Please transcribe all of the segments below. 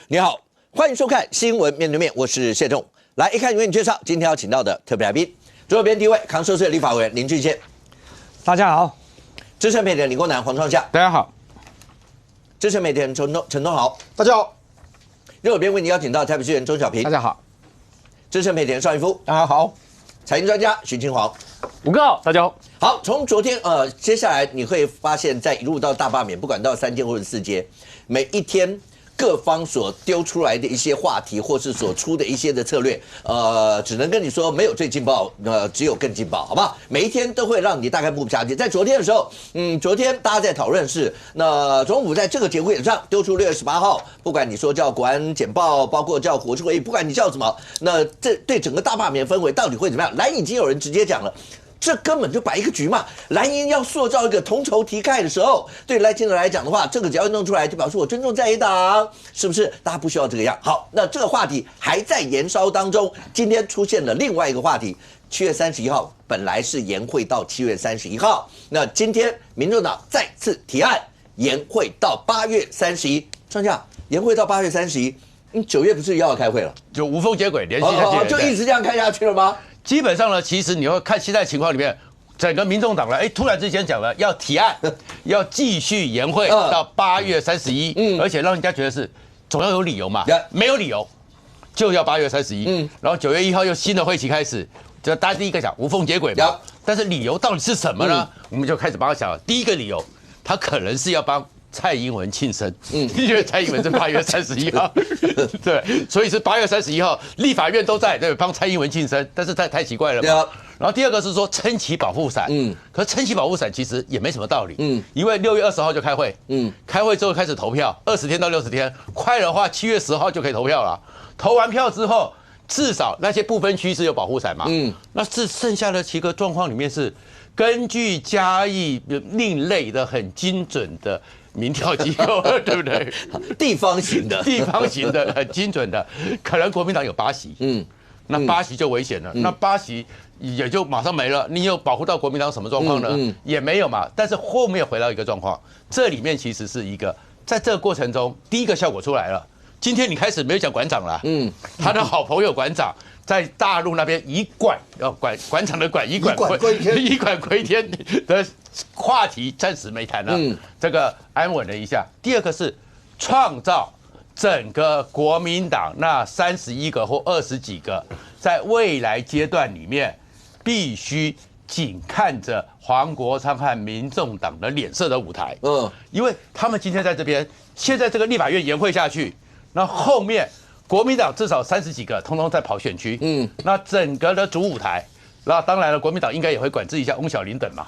你好，欢迎收看《新闻面对面》，我是谢仲。来一看为你介绍，今天要请到的特别来宾，左边第一位，康寿社立法委员林俊宪，大家好；资深媒体人李国南、黄创夏，大家好；资深媒体人陈东豪，大家好；右边为你邀请到台北市议员钟小平，大家好；资深媒体人邵逸夫，大家好；财经专家徐清煌，吴哥好，大家好。好，从昨天接下来你会发现，在一路到大罢免，不管到3阶或者4阶，每一天各方所丢出来的一些话题，或是所出的一些的策略，只能跟你说没有最劲爆，只有更劲爆，好不好？每一天都会让你大概目不暇接。在昨天的时候，昨天大家在讨论是，那总统府在这个节骨眼上丢出6月18号，不管你说叫国安简报，包括叫国事会议，不管你叫什么，那这对整个大罢免氛围到底会怎么样？蓝已经有人直接讲了。这根本就摆一个局嘛！蓝营要塑造一个同仇敌忾的时候，对赖清德来讲的话，这个只要弄出来，就表示我尊重在野党，是不是？大家不需要这个样。好，那这个话题还在延烧当中。今天出现了另外一个话题，7月31号本来是延会到7月31号，那今天民众党再次提案延会到8月31。上下延会到8月31，你9月不是又要开会了？就无缝接轨，连续下去，就一直这样开下去了吗？基本上呢，其实你会看现在情况里面，整个民众党呢，突然之间讲了要提案，要继续延会到8月31，而且让人家觉得是总要有理由嘛，没有理由就要8月31，然后9月1号又新的会期开始，就大家第一个讲无缝接轨嘛，但是理由到底是什么呢？我们就开始帮他想了，第一个理由，他可能是要帮蔡英文庆生，因为蔡英文是8月31号，对，所以是8月31号，立法院都在，对，帮蔡英文庆生，但是太奇怪了嘛。然后第二个是说撑起保护伞，可是撑起保护伞其实也没什么道理，因为6月20号就开会，开会之后开始投票，20天到60天，快的话7月10号就可以投票了，投完票之后，至少那些不分区是有保护伞嘛，那是剩下的7个状况里面是根据嘉义另类的很精准的民调机构，对不对？地方型的很精准的，可能国民党有8席，那8席就危险了，那8席也就马上没了。你有保护到国民党什么状况呢？也没有嘛。但是后面回到一个状况，这里面其实是一个，在这个过程中，第一个效果出来了。今天你开始没有讲馆长了，他的好朋友馆长在大陆那边以馆馆长的馆以馆窥天的话题暂时没谈了，这个安稳了一下。第二个是创造整个国民党那31个或20几个，在未来阶段里面必须仅看着黄国昌和民众党的脸色的舞台，因为他们今天在这边，现在这个立法院延会下去，那后面国民党至少30几个，通通在跑选区，那整个的主舞台，那当然了，国民党应该也会管制一下翁小玲等嘛，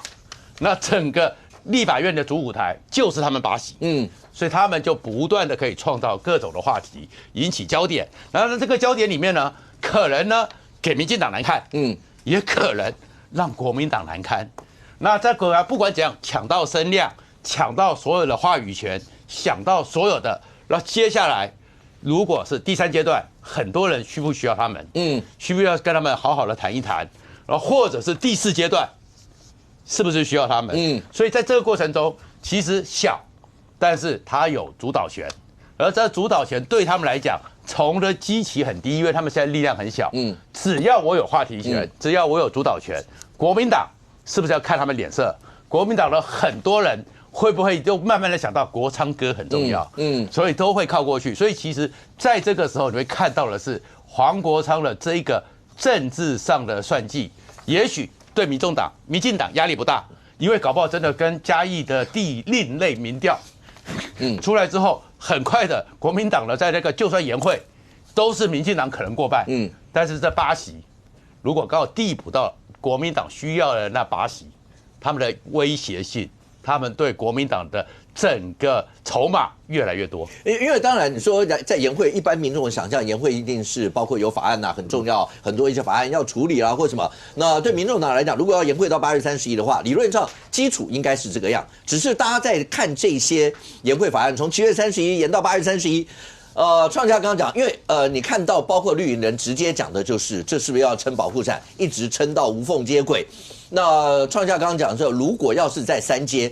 那整个立法院的主舞台就是他们8席，所以他们就不断的可以创造各种的话题，引起焦点。然后呢，这个焦点里面呢，可能呢给民进党难看，也可能让国民党难堪。那这个不管怎样，抢到声量，抢到所有的话语权，想到所有的，然后接下来如果是第3阶段，很多人需不需要他们？需不需要跟他们好好的谈一谈？然后或者是第4阶段，是不是需要他们？所以在这个过程中，其实小，但是他有主导权，而这主导权对他们来讲，从的基期很低，因为他们现在力量很小。只要我有话题权，只要我有主导权，国民党是不是要看他们脸色？国民党的很多人会不会就慢慢的想到国昌哥很重要？所以都会靠过去。所以其实在这个时候，你会看到的是黄国昌的这一个政治上的算计，也许对民进党压力不大，因为搞不好真的跟嘉义的另类民调，出来之后，很快的国民党呢，在那个就算延会，都是民进党可能过半，但是这8席，如果刚好递补到国民党需要的那8席，他们的威胁性，他们对国民党的整个筹码越来越多。因为当然你说在研会，一般民众的想象，研会一定是包括有法案很重要，很多一些法案要处理或什么。那对民众党来讲，如果要研会到8月31的话，理论上基础应该是这个样。只是大家在看这些研会法案，从7月31延到8月31。创下刚刚讲，因为你看到包括绿营人直接讲的就是，这是不是要撑保护伞，一直撑到无缝接轨？那创下刚刚讲的时候，如果要是在3阶，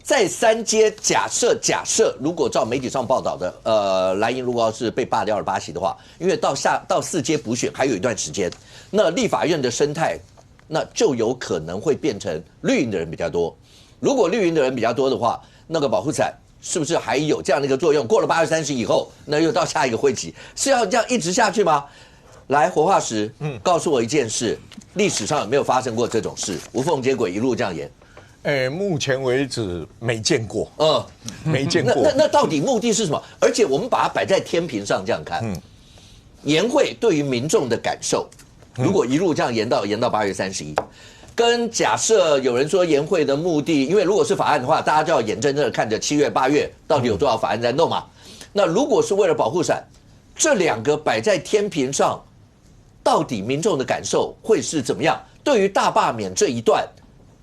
在三阶假设，如果照媒体上报道的，蓝营如果要是被罢掉了8席的话，因为到4阶补选还有一段时间，那立法院的生态，那就有可能会变成绿营的人比较多。如果绿营的人比较多的话，那个保护伞是不是还有这样的一个作用？过了8月30以后，那又到下一个会期，是要这样一直下去吗？来，活化石，告诉我一件事，历史上有没有发生过这种事？无缝接轨，一路这样演。目前为止没见过，没见过。那到底目的是什么？而且我们把它摆在天平上这样看，研会对于民众的感受，如果一路这样延到8月31，跟假设有人说研会的目的，因为如果是法案的话，大家就要眼睁睁的看着7月、8月到底有多少法案在弄嘛。那如果是为了保护伞，这2个摆在天平上，到底民众的感受会是怎么样？对于大罢免这一段，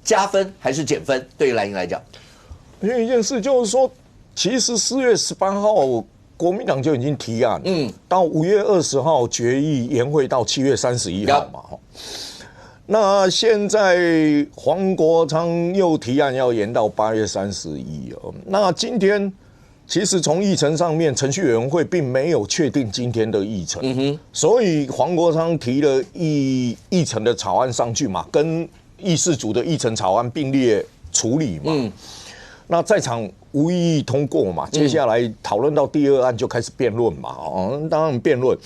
加分还是减分？对于蓝营来讲，因为一件事就是说，其实4月18号国民党就已经提案，到5月20号决议延会到7月31号嘛，那现在黄国昌又提案要延到8月31哦，那今天其实从议程上面，程序委员会并没有确定今天的议程，所以黄国昌提了议程的草案上去嘛，跟议事组的议程草案并列处理嘛，那在场无异议通过嘛，接下来讨论到第2案就开始辩论嘛，当然辩论。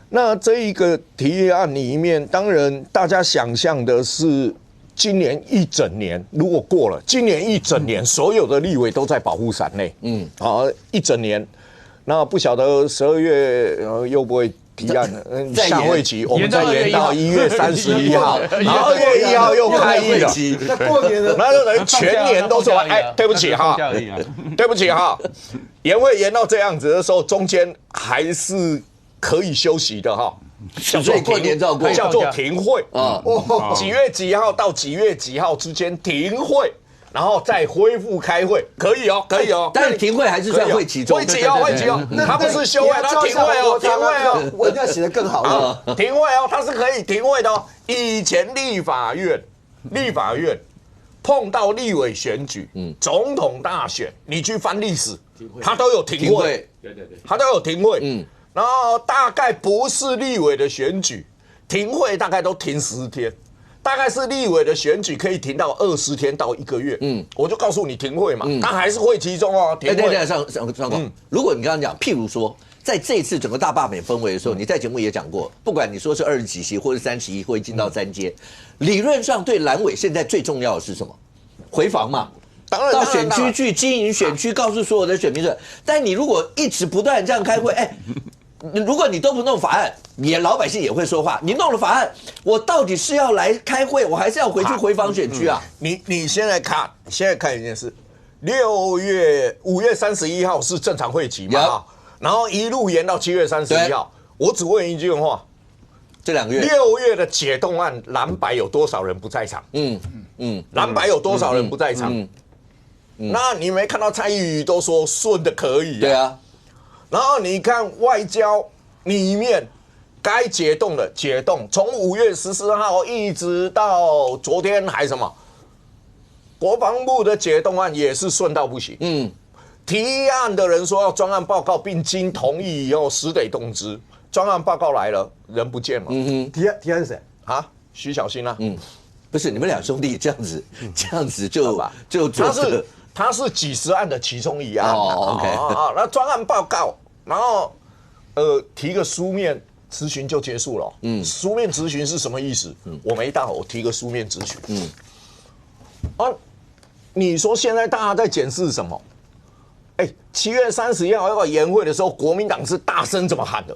那这一个提案里面，当然大家想象的是，今年一整年如果过了，今年一整年所有的立委都在保护伞内，一整年，那不晓得12月又不会提案下会期，我们再延到1月31号，然后2月1号又开议了。那过年的，那就等于全年都说，哎，对不起哈，对不起哈，延会延到这样子的时候，中间还是可以休息的哈。所以过年照过，叫做停会啊，几月几号到几月几号之间停会，然后再恢复开会，可以哦，可以哦。但是停会还是算会期中，会期哦，会期哦，他不是休会，他停会哦，停会哦，我一定要写得更好啊，停会哦，他是可以停会的哦。以前立法院碰到立委选举，总统大选，你去翻历史，他都有停会，对，他都有停会，然后大概不是立委的选举，停会大概都停10天，大概是立委的选举可以停到20天到1个月。我就告诉你停会嘛，他还是会期中哦。停会。上如果你刚刚讲，譬如说，在这次整个大罢免氛围的时候，你在节目也讲过，不管你说是20几席或是31，会进到3阶，理论上对蓝委现在最重要的是什么？回防嘛。当然到选区去经营选区，告诉所有的选民说，但你如果一直不断这样开会，如果你都不弄法案，老百姓也会说话。你弄了法案，我到底是要来开会，我还是要回去回访选区啊？你现在看一件事，5月31号是正常会期嘛，然后一路延到7月31号。我只问一句话：这2个月6月的解冻案，蓝白有多少人不在场？蓝白有多少人不在场？那你没看到蔡依瑜都说顺的可以，对啊。然后你看外交里面该解冻的解冻，从5月14号一直到昨天还什么，国防部的解冻案也是顺到不行。提案的人说要专案报告，并经同意以后实得动之。专案报告来了，人不见了。提案是谁啊？徐小新啊。不是你们2兄弟这样子就做。他是几十案的其中一案。OK 那专案报告，然后提个书面质询就结束了。书面质询是什么意思？我没到，我提个书面质询。你说现在大家在检视什么？7月31号要延会的时候，国民党是大声怎么喊的？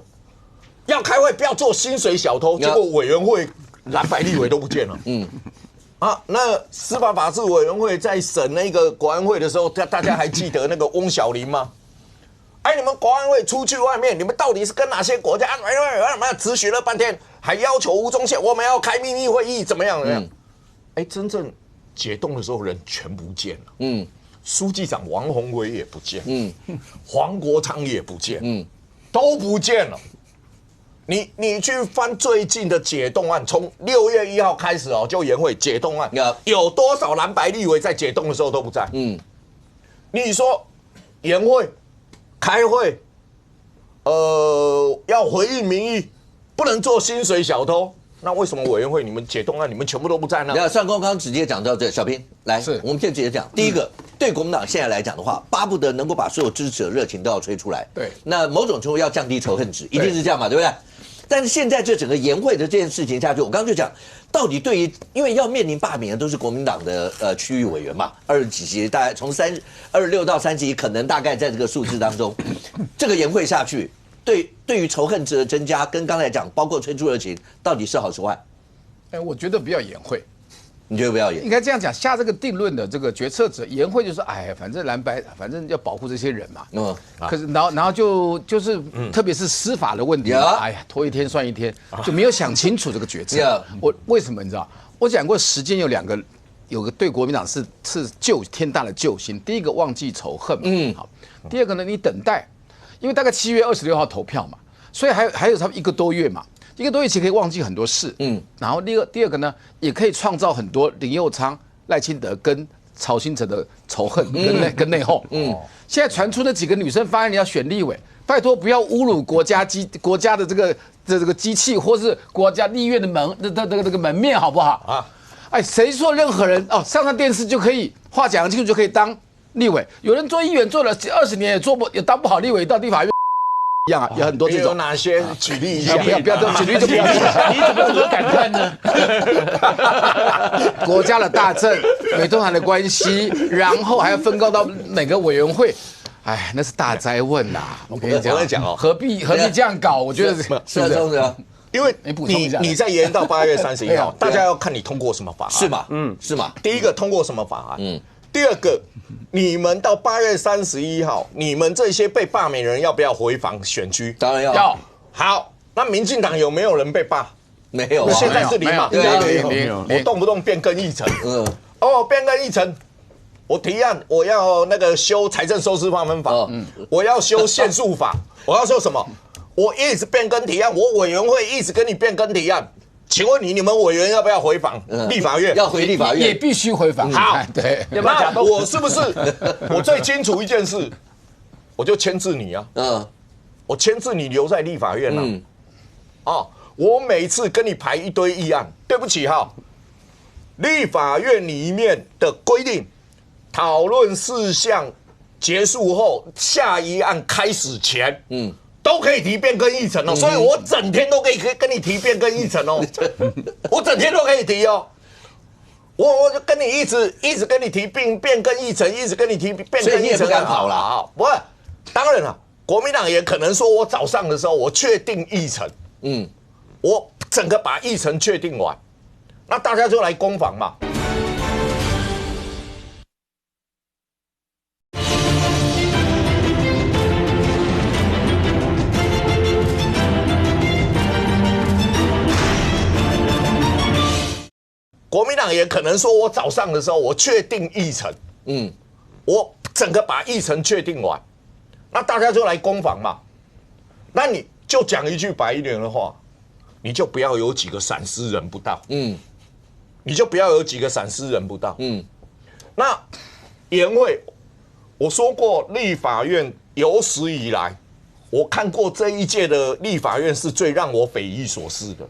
要开会，不要做薪水小偷。结果委员会蓝白立委都不见了。那司法法制委员会在审那个国安会的时候，大家还记得那个翁小玲吗？你们国安会出去外面，你们到底是跟哪些国家？咨询了半天，还要求吴宗宪我们要开秘密会议，怎么样？真正解冻的时候人全不见了。书记长王宏伟也不见，黄国昌也不见，都不见了。你去翻最近的解冻案，从6月1号开始就延会解冻案，有多少蓝白立委在解冻的时候都不在？你说研会、开会，要回应民意，不能做薪水小偷。那为什么委员会你们解冻案你们全部都不在呢？那算公刚直接讲到这，小平来，是我们现在直接讲。第一个，对国民党现在来讲的话，巴不得能够把所有支持的热情都要吹出来。对，那某种程度要降低仇恨值，一定是这样嘛，对不对？但是现在这整个研会的这件事情下去，我刚刚就讲，到底对于因为要面临罢免的都是国民党的区域委员嘛，20几席，大概从26到30，可能大概在这个数字当中，这个研会下去，对于仇恨值的增加，跟刚才讲包括吹出热情，到底是好是坏？我觉得不要言会，你觉得不要演？应该这样讲，下这个定论的这个决策者言会就说，哎，反正蓝白，反正要保护这些人嘛。可是然后就是特别是司法的问题，哎呀，拖一天算一天，就没有想清楚这个决策。我为什么你知道？我讲过时间有个对国民党是天大的救星。第一个忘记仇恨嘛，好。第二个呢，你等待，因为大概7月26号投票嘛，所以还有差不多1个多月嘛。1个多月期可以忘记很多事，然后第二个呢，也可以创造很多林右昌、赖清德跟曹兴诚的仇恨跟内讧。现在传出那几个女生发言你要选立委，拜托不要侮辱国家的这个机器，或是国家立院的门面，好不好？啊，哎，谁说任何人上电视就可以话讲清楚就可以当立委？有人做议员做了20年也当不好立委，到地法院。一样啊，有很多这种。有哪些？举例一下。不要举例就不要举。你怎么这么感叹呢？国家的大政、美中韩的关系，然后还要分高到每个委员会，哎，那是大灾问呐！我跟你讲，何必这样搞？我觉得是这样子，因为你再延到8月31号，大家要看你通过什么法案，是嘛？是嘛？第一个通过什么法案？第二个。你们到8月31号，你们这些被罢免人要不要回访选区？当然要。好，那民进党有没有人被罢？没有啊，现在是零嘛？没有。我动不动变更议程。变更议程，我提案我要那个修财政收支划分法，我要修宪诉法，我要修什么？我一直变更提案，我委员会一直跟你变更提案。请问你们委员要不要回访立法院？要回立法院，也必须回访。好，对。那我是不是我最清楚一件事，我就牵制你啊？我牵制你留在立法院啊。我每次跟你排一堆议案，对不起哈，立法院里面的规定，讨论事项结束后，下一案开始前，都可以提变更议程哦，所以我整天都可以跟你提变更议程哦，我整天都可以提哦，我就跟你一直跟你提变更议程，一直跟你提变更议程，所以你也不敢跑了。不是，当然了，国民党也可能说我早上的时候我确定议程，我整个把议程确定完，那大家就来攻防嘛。国民党也可能说，我早上的时候我确定议程，我整个把议程确定完，那大家就来攻防嘛。那你就讲一句白一点的话，你就不要有几个闪失人不到，你就不要有几个闪失人不到，那研会，我说过，立法院有史以来，我看过这一届的立法院是最让我匪夷所思的。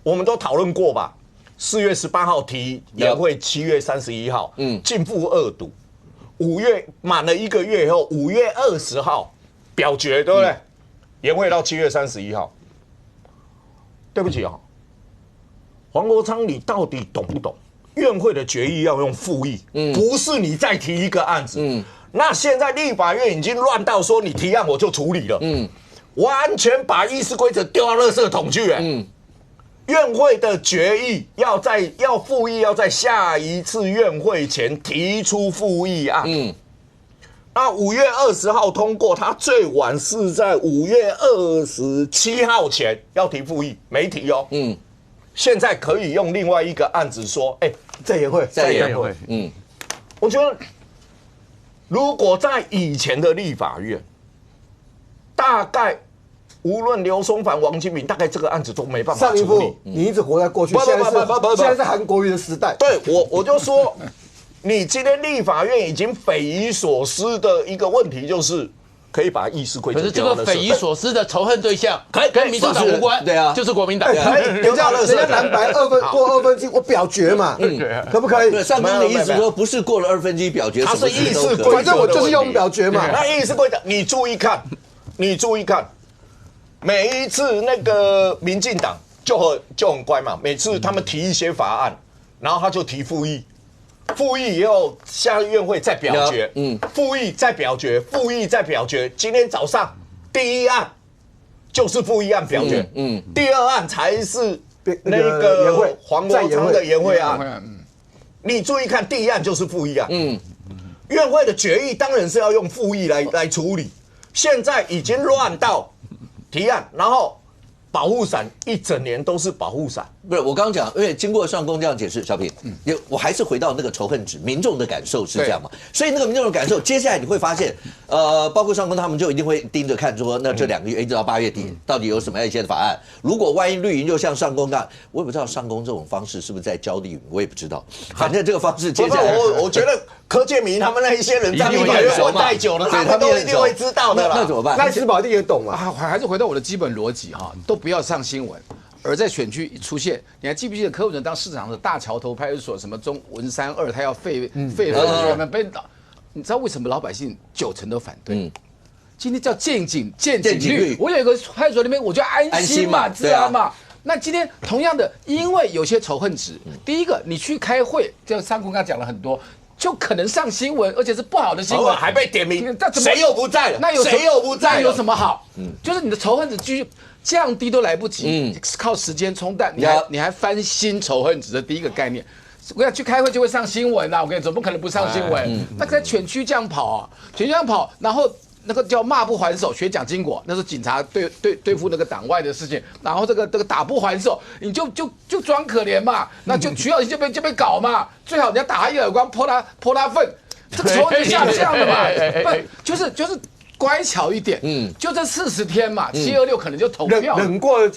我们都讨论过吧？4月18号提研会，7月31号逕付2读，5月满了1个月以后，5月20号表决，对不对？研会到7月31号，对不起啊，黄国昌，你到底懂不懂？院会的决议要用复议，不是你再提一个案子。那现在立法院已经乱到说你提案我就处理了，完全把议事规则丢到垃圾桶去，院会的决议要复议，要在下一次院会前提出复议案。那5月20号通过，它最晚是在5月27号前要提复议，没提哦。现在可以用另外一个案子说，再研会，再研会。我觉得如果在以前的立法院，大概无论刘松凡、王金平，大概这个案子都没办法处理。你一直活在过去，现在是韩国瑜的时代。对，我就说，你今天立法院已经匪夷所思的一个问题就是。可以把议事规则。可是这个匪夷所思的仇恨对象，跟民众党无关，对啊，就是国民党。人家蓝白过2分之一，我表决嘛，可不可以？上公的意思说不是过了1/2表决，它是议事规则，反正我就是用表决嘛。那议事规则，你注意看，每一次那个民进党就很乖嘛，每次他们提一些法案，然后他就提复议。复议以后，下院会再表决，复议再表决，复议再表决。今天早上第一案就是复议案表决，第2案才是那个黄国昌的研会案。你注意看，第一案就是复议案，院会的决议当然是要用复议来处理。现在已经乱到提案，然后。保护伞一整年都是保护伞，不是我刚刚讲，因为经过上公这样解释，小品，我还是回到那个仇恨值，民众的感受是这样嘛？所以那个民众的感受，接下来你会发现，包括上公他们就一定会盯着看说，那这2个月一直到8月底，到底有什么一些法案？如果万一绿营就像上公那，我也不知道上公这种方式是不是在教绿营，我也不知道，反正这个方式接下来，我觉得柯建銘他们那一些人在立法院混太久了，他们都一定会知道的啦。那怎么办？赖清宝一定也懂啊。还是回到我的基本逻辑哈，都不要上新闻。而在选区一出现，你还记不记得柯文哲当市长的大桥头派出所什么中文3-2，他要废了被倒？你知道为什么老百姓90%都反对？今天叫见警率，我有一个派出所里面，我就安心嘛，知道吗？那今天同样的，因为有些仇恨值，第一个你去开会，就上公刚讲了很多。就可能上新闻，而且是不好的新闻，还被点名，谁又不在了？谁又不在了？那有什么好？就是你的仇恨值继续降低都来不及，靠时间冲淡，你还翻新仇恨值的第一个概念。我想去开会就会上新闻啊！我跟你怎么可能不上新闻？那在全区这样跑啊，全区这样跑，然后。那个叫骂不还手，学蒋经国，那是警察对付那个党外的事情，然后这个打不还手，你就装可怜嘛，那就徐小新就被搞嘛，最好人家打他一耳光，泼他粪，这个仇恨下降的嘛，不就是乖巧一点，就这40天嘛，726可能就投票，忍过了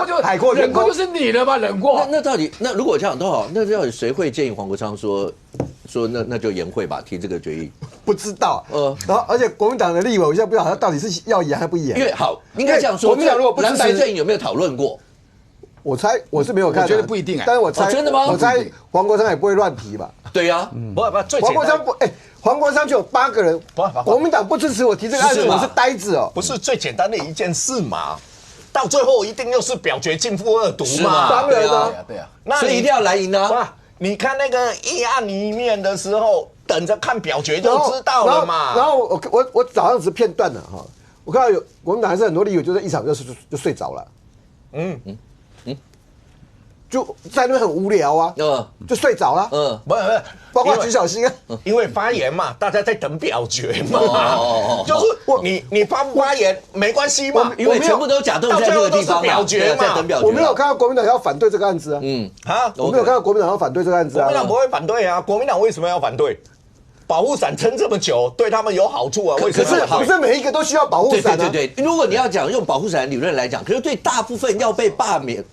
就海阔忍过就是你了嘛，忍过。那到底如果这样都好，那到底谁会建议黄国昌说那就研会吧，提这个决议？不知道，然后而且国民党的立委，我现在不知道他到底是要演还不演。因为好，应该这样说，国民党如果不支持，蓝白阵营有没有讨论过？我猜我是没有看，我觉得不一定但是我猜真的吗？我猜黄国昌也不会乱提吧？对呀，不，黄国昌不，黄国昌就有8个人，国民党不支持我提这个案子，我是呆子哦。不是最简单的一件事嘛？到最后一定又是表决进负2读嘛？当然啊，对啊，所以一定要蓝营啊。你看那个议案里面的时候，等着看表决就知道了嘛。然后我早上只是片段了哈，我看到有国民党还是很多立委就是一场就睡着了，就在那边很无聊啊，就睡着了，不，包括徐小新啊，因为发言嘛，大家在等表决嘛，就是你发不发言没关系嘛，因为全部都假动在这个地方表决嘛，在等表决。我没有看到国民党要反对这个案子啊，我没有看到国民党要反对这个案子啊，国民党不会反对啊，国民党为什么要反对？保护伞撑这么久，对他们有好处啊？可是每一个都需要保护伞啊。对，如果你要讲用保护伞理论来讲，可是对大部分要被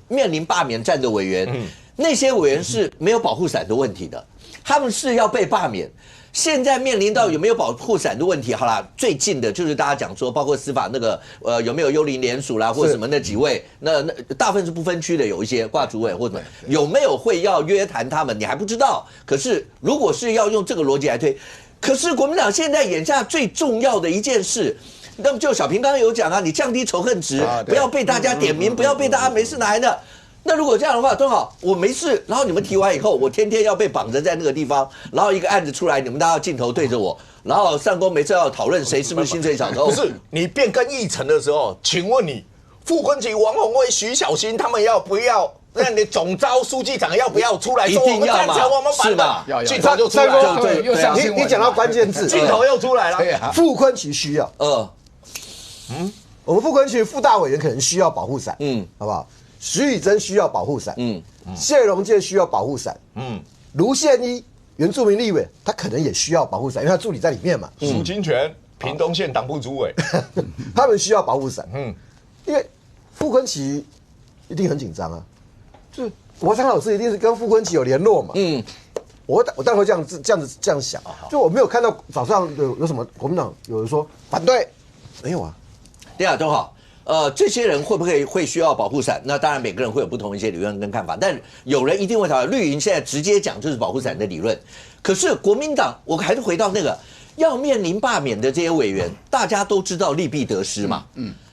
面临罢免战的委员，那些委员是没有保护伞的问题的，他们是要被罢免。现在面临到有没有保护伞的问题，好啦，最近的就是大家讲说，包括司法那个有没有幽灵联署啦，或什么那几位，那大部分是不分区的，有一些挂主委或者有没有会要约谈他们，你还不知道。可是如果是要用这个逻辑来推，可是国民党现在眼下最重要的一件事。那么就小平刚刚有讲啊，你降低仇恨值，不要被大家点名，不要被大家没事拿来的。那如果这样的话，正好我没事，然后你们提完以后，我天天要被绑着在那个地方，然后一个案子出来，你们大家镜头对着我，然后上公没事要讨论谁是不是薪水小偷。不是你变更议程的时候，请问你傅昆萁、王宏威、徐小新他们要不要？那你总召书记长要不要出来说我们赞成我们反对？镜头就出来了，对，又上新闻。你讲到关键字，镜头又出来了。傅昆萁需要，我们傅昆萁副大委员可能需要保护伞，好不好？徐以真需要保护伞，谢龙介需要保护伞，卢宪一原住民立委他可能也需要保护伞，因为他助理在里面嘛。苏金泉屏东县党部主委，他们需要保护伞，因为傅昆萁一定很紧张啊，就是王昌老师一定是跟傅昆萁有联络嘛，我当然会这样想，就我没有看到早上有什么国民党有人说反对，没有啊。对啊，都好。这些人会需要保护伞？那当然每个人会有不同的一些理论跟看法，但有人一定会讨论。绿营现在直接讲就是保护伞的理论，可是国民党，我还是回到那个要面临罢免的这些委员，大家都知道利弊得失嘛。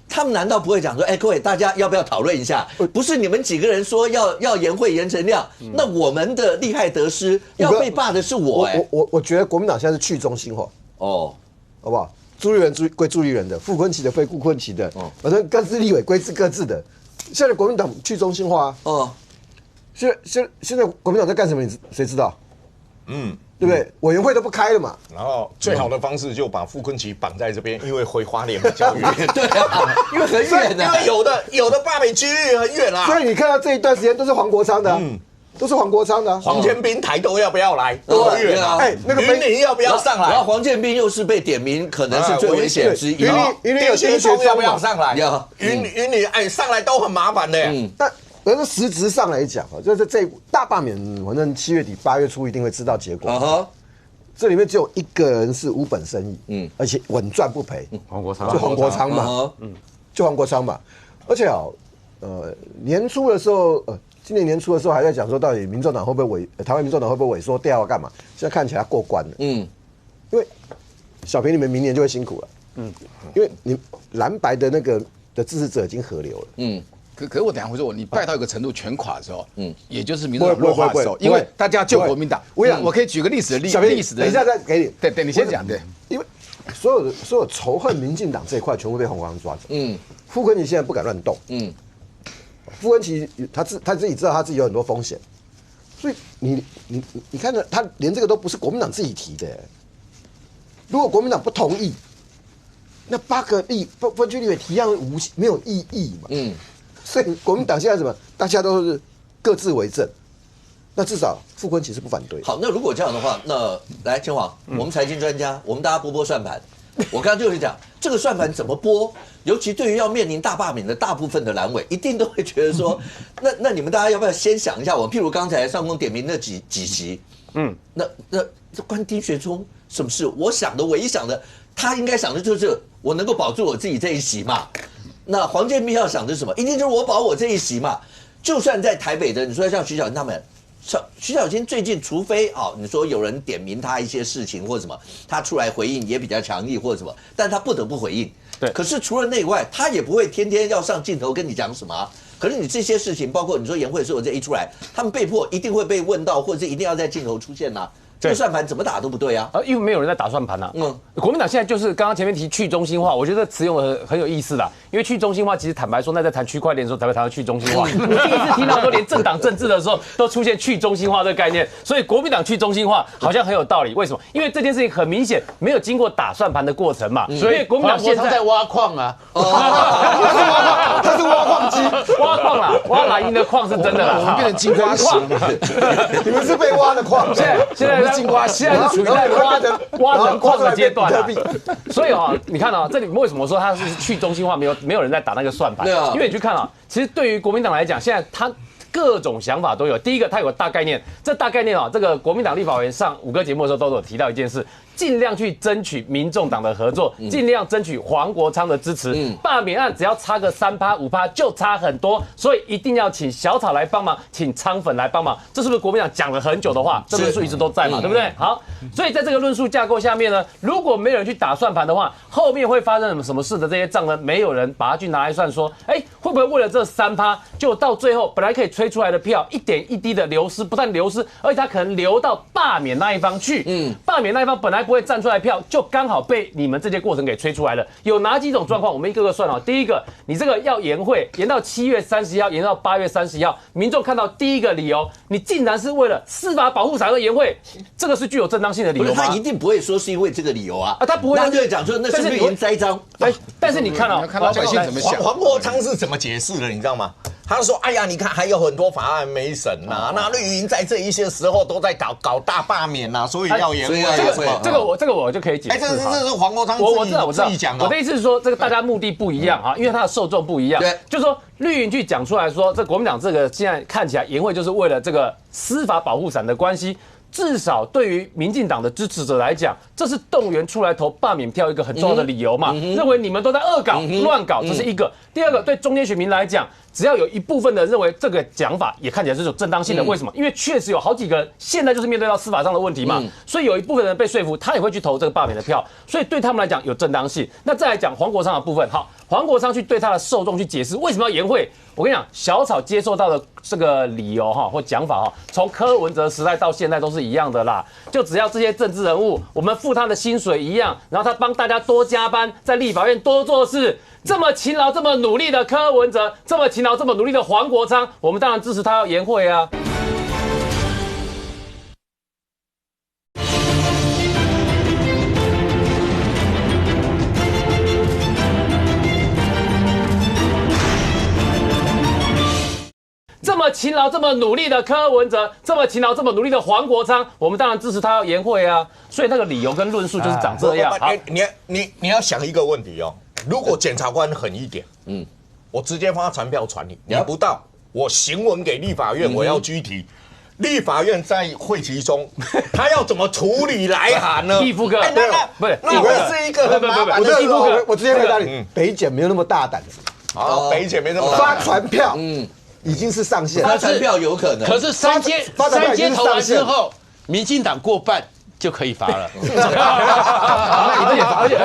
他们难道不会讲说，各位大家要不要讨论一下？不是你们几个人说要颜慧、严成亮，那我们的利害得失要被罢的是我。我觉得国民党现在是去中心化，好不好？朱立伦归朱立伦的，傅昆萁的归傅昆萁的，反正各自立委归各自的。现在国民党去中心化现在国民党在干什么？谁知道？对不对？委员会都不开了嘛。然后最好的方式就把傅昆萁绑在这边，因为回花莲比较远。对啊，因为很远的，因为有的罢免区域很远啊。所以你看到这一段时间都是黄国昌的，都是黄国昌的。黄建斌台东要不要来？对啊，那个云林要不要上来？然后黄建斌又是被点名，可能是最危险之一。云林有学生要不要上来？要云林上来都很麻烦的。但是实质上来讲就是这大罢免，反正7月底8月初一定会知道结果。这里面只有一个人是无本生意，而且稳赚不赔，黄国昌就黄国昌嘛，就黄国昌嘛。而且年初的时候，今年年初的时候还在讲说，到底民众党会不会台湾民众党会不会萎缩掉啊？干嘛？现在看起来过关了，因为小平你们明年就会辛苦了，因为你蓝白的那个的支持者已经合流了，可是我等一下会说，你败到一个程度全垮的时候，也就是民众党弱化的时候，因为大家救国民党。我可以举个历史的例子，等一下再给你。对，你先讲。对，因为所有仇恨民进党这一块全部被黄国昌抓走。傅昆萁现在不敢乱动。傅昆萁他自己知道他自己有很多风险，所以你看着他连这个都不是国民党自己提的。如果国民党不同意，那8个分区立委提案没有意义嘛。所以国民党现在什么？大家都是各自为政，那至少傅昆萁是不反对。好，那如果这样的话，那来千华，我们财经专家，我们大家拨算盘。我刚刚就是讲这个算盘怎么拨，尤其对于要面临大罢免的大部分的蓝委，一定都会觉得说，那你们大家要不要先想一下我？譬如刚才上空点名那几席，那这关丁学聪什么事？我想的唯一想的，他应该想的就是我能够保住我自己这一席嘛。那黄建斌要想的是什么？一定就是我保我这一席嘛。就算在台北的，你说像徐小清他们，徐小清最近，除非你说有人点名他一些事情或什么，他出来回应也比较强硬或什么，但他不得不回应。对。可是除了那以外，他也不会天天要上镜头跟你讲什么。可是你这些事情，包括你说颜慧说这一出来，他们被迫一定会被问到，或者是一定要在镜头出现呐。这个算盘怎么打都不对啊！因为没有人在打算盘呐。国民党现在就是刚刚前面提去中心化，我觉得词用的很有意思啦。因为去中心化，其实坦白说，那在谈区块链的时候才会谈到去中心化。我第一次听到说，连政党政治的时候都出现去中心化这个概念，所以国民党去中心化好像很有道理。为什么？因为这件事情很明显没有经过打算盘的过程嘛。所以国民党现在挖矿啊，他是挖矿机，挖矿啦，挖蓝银的矿是真的啦。我们变成金瓜石了嘛？你们是被挖的矿，现在金瓜石。处于在挖人矿的阶段所以你看这里为什么说它是去中心化，没有人在打那个算盘？对啊，因为你去看其实对于国民党来讲，现在他各种想法都有。第一个，他有个大概念，这大概念这个国民党立法委员上5个节目的时候都有提到一件事。尽量去争取民众党的合作，尽量争取黄国昌的支持。罢免案只要差个3%、5%就差很多，所以一定要请小草来帮忙，请昌粉来帮忙。这是不是国民党讲了很久的话？这论述一直都在嘛，对不对？好，所以在这个论述架构下面呢，如果没有人去打算盘的话，后面会发生什么事的这些账呢？没有人把它去拿来算，说，会不会为了这3%，就到最后本来可以吹出来的票一点一滴的流失，不但流失，而且它可能流到罢免那一方去。罢免那一方本来不会站出来票，就刚好被你们这些过程给吹出来了。有哪几种状况？我们一个个算第一个，你这个要延会，延到7月30号，延到8月30号，民众看到第一个理由，你竟然是为了司法保护伞而延会，这个是具有正当性的理由吗？他一定不会说是因为这个理由啊，他不会，他就会讲说那是绿营栽赃。但是你看看老百姓怎么想。黄国昌是怎么解释的？你知道吗？他说：“哎呀，你看还有很多法案没审呐，那绿营在这一些时候都在搞大罢免呐，所以要延会。这个我就可以解释。这是黄国昌自己讲的。我的意思是说，这个大家目的不一样因为他的受众不一样。对，就是说绿营去讲出来说，这国民党这个现在看起来延会就是为了这个司法保护伞的关系。至少对于民进党的支持者来讲，这是动员出来投罢免票一个很重要的理由嘛。认为你们都在恶搞、乱搞，这是一个。第二个，对中间选民来讲，只要有一部分的认为这个讲法也看起来是有正当性的，为什么？因为确实有好几个人现在就是面对到司法上的问题嘛，所以有一部分人被说服，他也会去投这个罢免的票，所以对他们来讲有正当性。那再来讲黄国昌的部分，好，黄国昌去对他的受众去解释为什么要延会。我跟你讲，小草接受到的这个理由或讲法从柯文哲时代到现在都是一样的啦，就只要这些政治人物，我们付他的薪水一样，然后他帮大家多加班，在立法院多做事。这么勤劳、这么努力的柯文哲，这么勤劳、这么努力的黄国昌，我们当然支持他要延会啊。这么勤劳、这么努力的柯文哲，这么勤劳、这么努力的黄国昌，我们当然支持他要延会啊。所以那个理由跟论述就是长这样。好，你要想一个问题哦。如果检察官狠一点，我直接发传票传你，你不到，我行文给立法院，我要拘提。立法院在会期中，他要怎么处理来函呢？义夫哥，不是，那是一个很麻烦的。我直接回答你，北检没有那么大胆。好，北检没那么发传票，已经是上限。发传票有可能，可是三阶投完之后，民进党过半。就可以罚了。而且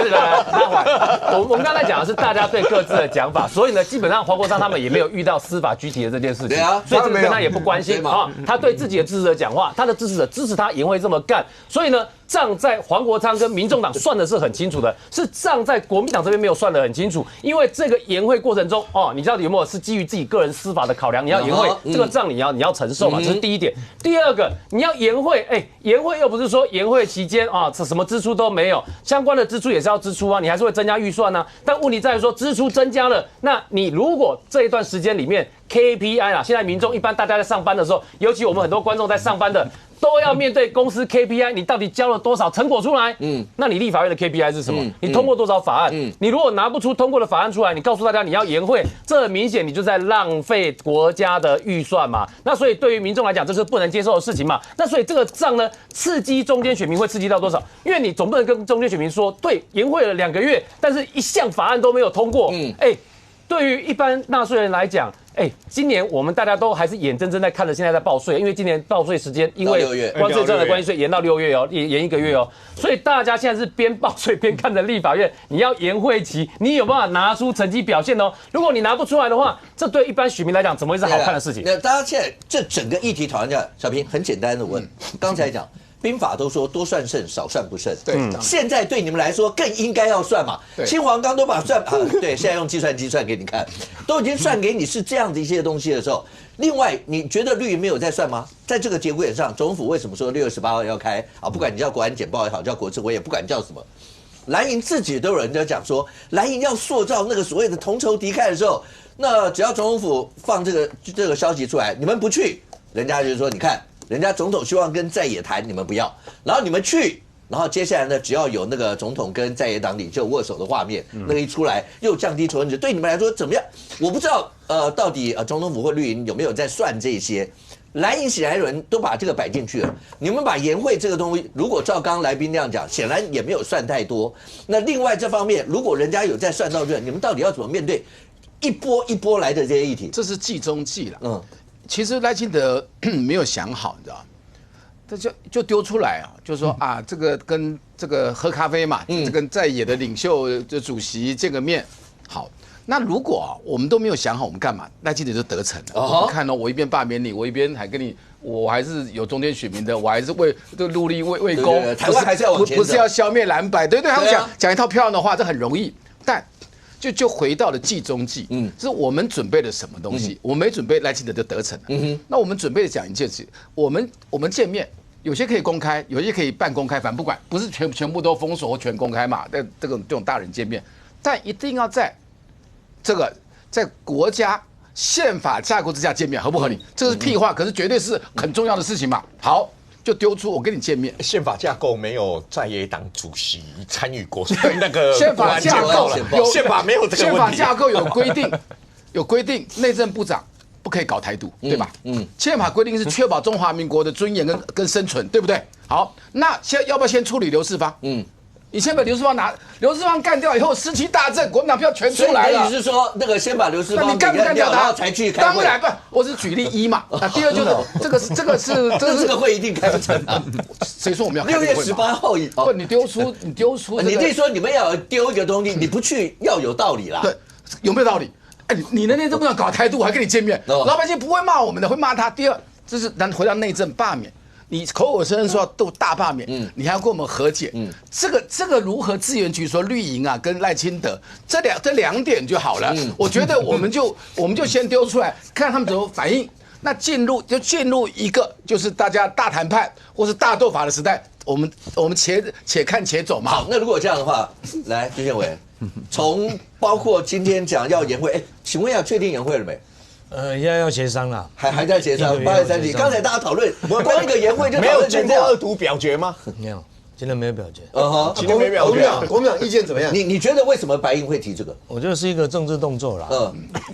我们刚才讲的是大家对各自的讲法，所以呢，基本上黄国昌他们也没有遇到司法拘提的这件事情，所以这个跟他也不关心啊。他对自己的支持者讲话，他的支持者支持他也会这么干，所以呢。账在黄国昌跟民众党算的是很清楚的，是账在国民党这边没有算得很清楚。因为这个延会过程中，你到底有没有是基于自己个人司法的考量？你要延会，这个账你要承受嘛，这是第一点。第二个，你要延会，延会又不是说延会期间什么支出都没有，相关的支出也是要支出啊，你还是会增加预算啊。但问题在于说支出增加了，那你如果这一段时间里面 KPI 啊，现在民众一般大家在上班的时候，尤其我们很多观众在上班的。都要面对公司 KPI， 你到底交了多少成果出来？那你立法院的 KPI 是什么？你通过多少法案？你如果拿不出通过的法案出来，你告诉大家你要延会，这很明显你就在浪费国家的预算嘛。那所以对于民众来讲，这是不能接受的事情嘛。那所以这个账呢，刺激中间选民会刺激到多少？因为你总不能跟中间选民说，对，延会了2个月，但是一项法案都没有通过。对于一般纳税人来讲，今年我们大家都还是眼睁睁在看着现在在报税，因为今年报税时间因为关税战的关系，延到6月延1个月所以大家现在是边报税边看着立法院，你要延会期，你有办法拿出成绩表现如果你拿不出来的话，这对一般选民来讲怎么会是好看的事情？那大家现在这整个议题讨论下，小平很简单的问，刚才讲。兵法都说多算胜，少算不胜。对，现在对你们来说更应该要算嘛。青黄刚都把对，现在用计算机算给你看，都已经算给你是这样的一些东西的时候，另外你觉得绿营没有在算吗？在这个节骨眼上，总统府为什么说6月18号要开不管你叫国安简报也好，叫国治会也不管叫什么，蓝营自己都有人在讲说，蓝营要塑造那个所谓的同仇敌忾的时候，那只要总统府放这个消息出来，你们不去，人家就说你看。人家总统希望跟在野谈，你们不要，然后你们去，然后接下来呢，只要有那个总统跟在野党领袖握手的画面，那个一出来又降低仇恨值，对你们来说怎么样？我不知道，到底总统府或绿营有没有在算这些？蓝营显然有人都把这个摆进去了，你们把延会这个东西，如果照刚刚来宾那样讲，显然也没有算太多。那另外这方面，如果人家有在算到这，你们到底要怎么面对一波一波来的这些议题？这是计中计了。其实赖清德没有想好，你知道，他就丢出来就说这个跟这个喝咖啡嘛，这跟在野的领袖的主席见个面，好。那如果我们都没有想好，我们干嘛？赖清德就得逞了。你看我一边罢免你，我一边还跟你，我还是有中间选民的，我还是努力为公。台湾还是要往前走，不是要消灭蓝白。对，他们讲一套漂亮的话，这很容易，但。就回到了计中计，是我们准备了什么东西，我没准备，赖清德就得逞了。那我们准备的讲一件事，我们见面，有些可以公开，有些可以半公开，反正不管，不是全部都封锁或全公开嘛。这种大人见面，但一定要在国家宪法架构之下见面，合不合理？这是屁话，可是绝对是很重要的事情嘛。好。就丢出我跟你见面，宪法架构没有在野党主席参与过那个宪法架构有宪法没有这个问题，宪法架构有规定，内政部长不可以搞台独，对吧？宪法规定是确保中华民国的尊严跟生存，对不对？好，那要不要先处理刘世芳？你先把刘世芳干掉以后，士气大振，国民党票全出来了。所以你是说那个先把刘世芳你干不干掉他才去开会？当然不，我是举例一嘛。第二就是这个会一定开不成啊。谁说我们要6月18号？不，你丢出，你这说你们要丢一个东西，你不去要有道理啦。对，有没有道理？哎，你那天这么搞台独，我还跟你见面，老百姓不会骂我们的，会骂他。第二，这是咱回到内政罢免。你口口声声说要斗大罢免，你还要跟我们和解，这个如何资源局说绿营啊跟赖清德这两点就好了。我觉得我们就先丢出来，看他们怎么反应。那进入一个就是大家大谈判或是大斗法的时代，我们且看且走嘛。好，那如果这样的话，来居宪委，从包括今天讲要延会，请问一下，确定延会了没？现在要协商了，还在协商。8月30日，刚才大家讨论，光一个研会就没有经过2读表决吗？没有，今天没有表决。今天没表决。国民党意见怎么样？你觉得为什么白银会提这个？我觉得是一个政治动作啦。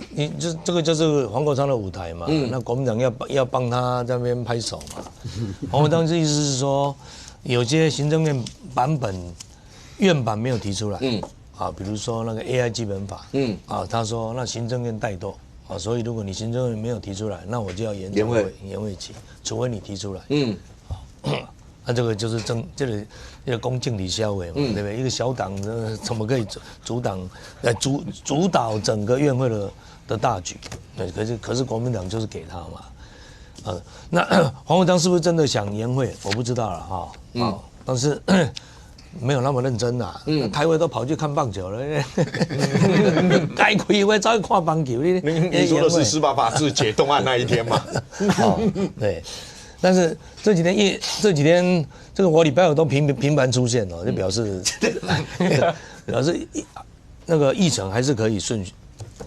你这个就是黄国昌的舞台嘛。那国民党要帮他在那边拍手嘛。黄国昌的意思是说，有些行政院版本院版没有提出来。比如说那个 AI 基本法。他说那行政院怠惰。所以如果你行政院没有提出来，那我就要延会期，除非你提出来。那这个就是这个恭敬礼消委嘛，对不对？一个小党怎么可以主导整个院会的大局？对，可是国民党就是给他嘛。那黄国昌是不是真的想延会？我不知道了哈。但是。没有那么认真啦，开会都跑去看棒球了，该开会早去看棒球。你说的是司法法制解冻案那一天嘛？对，但是这几天这个我礼拜五都频繁出现哦，就表示那个议程还是可以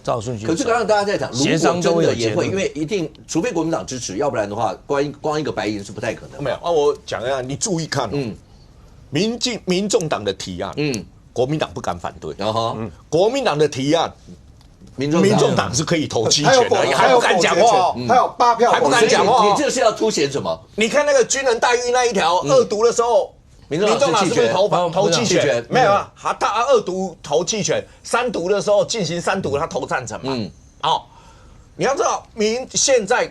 照顺序。可是刚刚大家在讲，协商真的也会，因为一定除非国民党支持，要不然的话，光一个白银是不太可能。没有我讲一下，你注意看民众党的提案，国民党不敢反对。国民党的提案，民众党是可以投弃权的，还不敢讲话，还有8票，还不敢讲话。你这是要凸显什么？你看那个军人待遇那一条，2读的时候，民众党是不是投弃权？没有啊，他2读投弃权，3读的时候进行3读，他投赞成嘛。你要知道，现在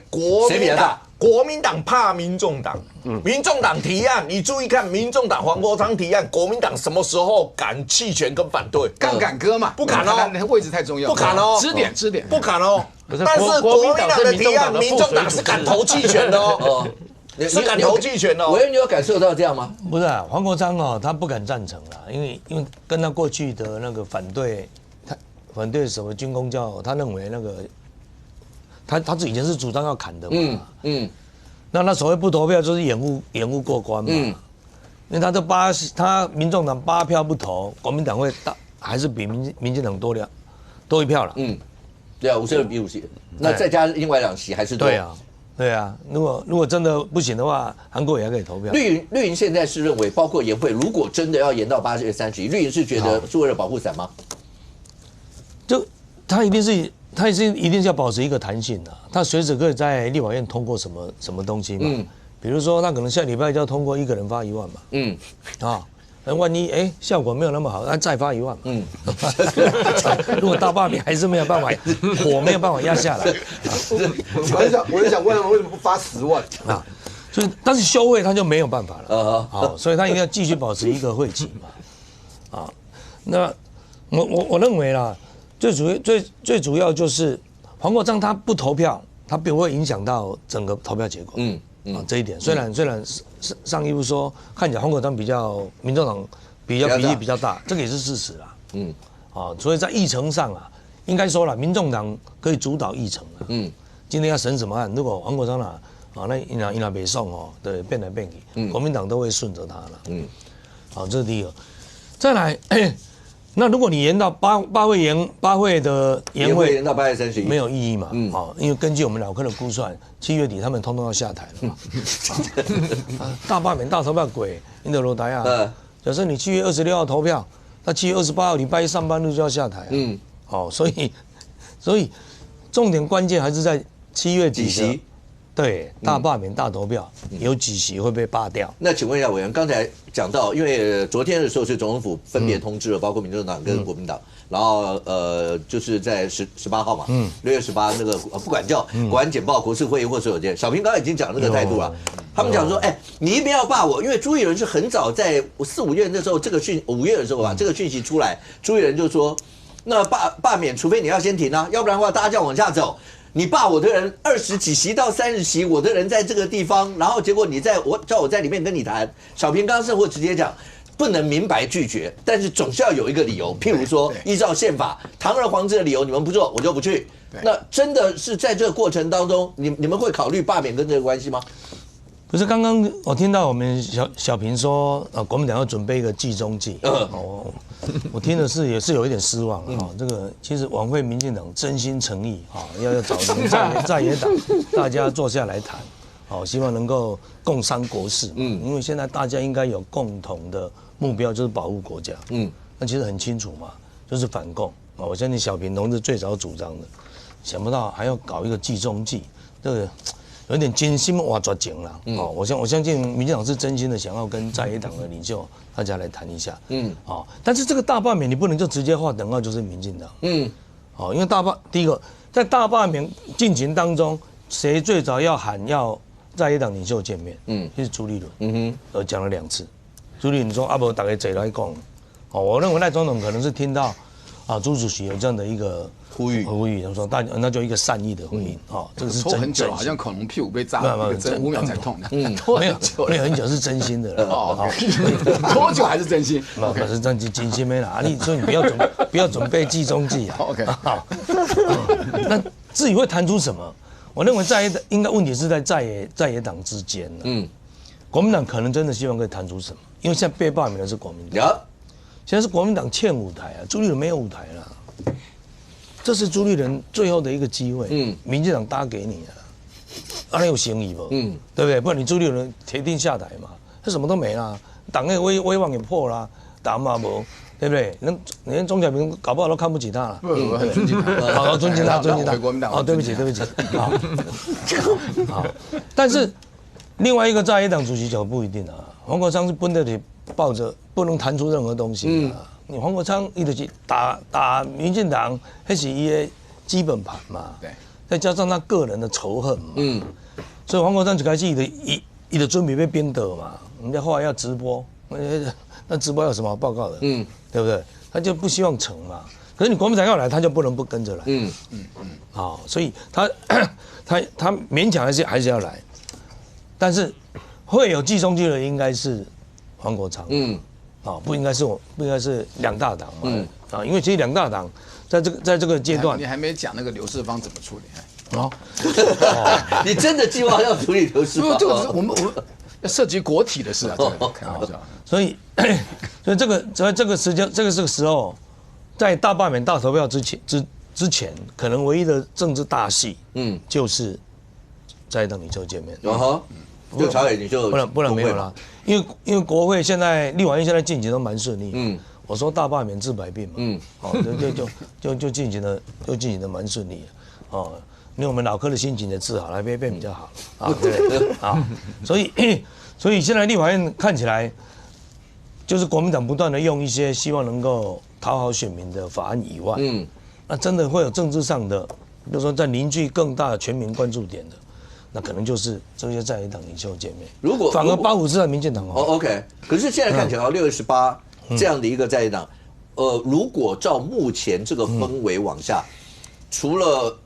国民党怕民众党，民众党提案，你注意看，民众党黄国昌提案，国民党什么时候敢弃权跟反对？杠杆哥嘛，不敢哦，位置太重要，不敢哦，支点，不敢哦。但是国民党的提案，民众党是敢投弃权的哦，是敢投弃权的。委员，你有感受到这样吗？不是啊，黄国昌他不敢赞成啦，因为跟他过去的那个反对什么军公教，他认为那个。他以前是主张要砍的嘛，那所谓不投票就是掩护过关嘛，因为他民众党8票不投，国民党会还是比民进党多1票了，对啊，52比50，那再加另外2席还是多。对啊，如果真的不行的话，韩国也还可以投票。绿营现在是认为，包括研会，如果真的要延到8月30日，绿营是觉得是为了保护伞吗？就他一定是要保持一个弹性的，他随时可以在立法院通过什么东西嘛，比如说他可能下礼拜就要通过1个人发1万嘛，那万一效果没有那么好，那再发1万嘛，如果大罢免还是没有办法，火没有办法压下来，我就想问他们为什么不发10万啊？所以但是休会他就没有办法了，所以他一定要继续保持一个会期嘛，那我认为啦。最主要就是黄国昌他不投票，他不会影响到整个投票结果。这一点虽然上一步说看起来黄国昌民众党比例比较大，这个也是事实啦。所以在议程上应该说了，民众党可以主导议程今天要审什么案，如果黄国昌那伊那没送对，变来变去，国民党都会顺着他了。好，这是第一个。再来。那如果你延到八会的延会延到8月30日，没有意义嘛？因为根据我们老科的估算，7月底他们通通要下台了嘛。大罢免、大投票鬼，印度罗达亚。假设你7月26号投票，那7月28号礼拜一上班日就要下台。所以重点关键还是在7月几席？对，大罢免、大投票，有几席会被罢掉？那请问一下委员，刚才讲到，因为昨天的时候是总统府分别通知了，包括民众党跟国民党，然后就是在18号嘛，6月18那个不管叫国安简报、国事会议或所有件，小平刚刚已经讲那个态度了。他们讲说，哎，你一边要罢我，因为朱立伦是很早在4、5月那时候，这个5月的时候吧，这个讯息出来，朱立伦就说，那罢免，除非你要先停啊，要不然的话大家就要往下走。你罢我的人20几席到30席，我的人在这个地方，然后结果叫我在里面跟你谈。小平刚甚或直接讲，不能明白拒绝，但是总是要有一个理由，譬如说依照宪法堂而皇之的理由，你们不做我就不去。那真的是在这个过程当中，你们会考虑罢免跟这个关系吗？不是，刚刚我听到我们小平说，国民党要准备一个计中计。我听的是也是有一点失望了。这个其实晚会民进党真心诚意要找在野党大家坐下来谈，希望能够共商国事。因为现在大家应该有共同的目标，就是保护国家。那其实很清楚嘛，就是反共。我相信小平同志最早主张的，想不到还要搞一个计中计，这个。有点艰辛挖抓紧了，我相信民进党是真心的想要跟在野党的领袖大家来谈一下，但是这个大罢免你不能就直接划等号就是民进党，因为第一个在大罢免进行当中，谁最早要喊要在野党领袖见面，就是朱立伦，讲了2次，朱立伦说不大家坐来讲，我认为赖总统可能是听到朱主席有这样的一个。呼吁，他说那就一个善意的回应，这个是真心，好像恐龙屁股被扎5秒才痛的，没有很久是真心的了，多久还是真心？可是真心没哪里，所以你不要准备计中计啊。OK， 好，那至于会谈出什么，我认为应该问题是在野党之间国民党可能真的希望可以谈出什么，因为现在被罢免的是国民党，现在是国民党欠舞台朱立伦没有舞台了。这是朱立伦最后的一个机会，民进党搭给你了，你有诚意不？对不对？不然你朱立伦铁定下台嘛，他什么都没啦，党内威望也破啦，党嘛无，对不对？连钟小平搞不好都看不起他了，我很尊敬他，好，尊敬他，回国民党。对不起，好，但是另外一个在野党主席就不一定啊，黄国昌是本来抱着不能谈出任何东西你黄国昌伊就是打民进党，那是伊的基本盘嘛。对，再加上他个人的仇恨嘛。所以黄国昌就开始伊的准备被冰斗嘛。人家后来要直播，那直播有什么好报告的？对不对？他就不希望成嘛。可是你国民党要来，他就不能不跟着来。所以他勉强还是要来，但是会有计中计的应该是黄国昌。不应该是2大党嘛？因为其实2大党在这个阶段，你还没讲那个刘世芳怎么处理你真的计划要处理刘世芳？这个是我们要涉及国体的事啊，开玩笑。所以这个时候，在大罢免、大投票之前，可能唯一的政治大戏，就是在野党领袖见面。就朝野领袖不然没有啦，因为国会现在立法院现在进行都蛮顺利。我说大罢免治百病嘛。就进行的蛮顺利的。因为我们老柯的心情也治好了，变比较好对所以现在立法院看起来，就是国民党不断的用一些希望能够讨好选民的法案以外，那真的会有政治上的，比如说在凝聚更大的全民关注点的。那可能就是这些在野党领袖见面，如果反而85是在民进党OK， 可是现在看起来6月18这样的一个在野党，如果照目前这个氛围往下，除了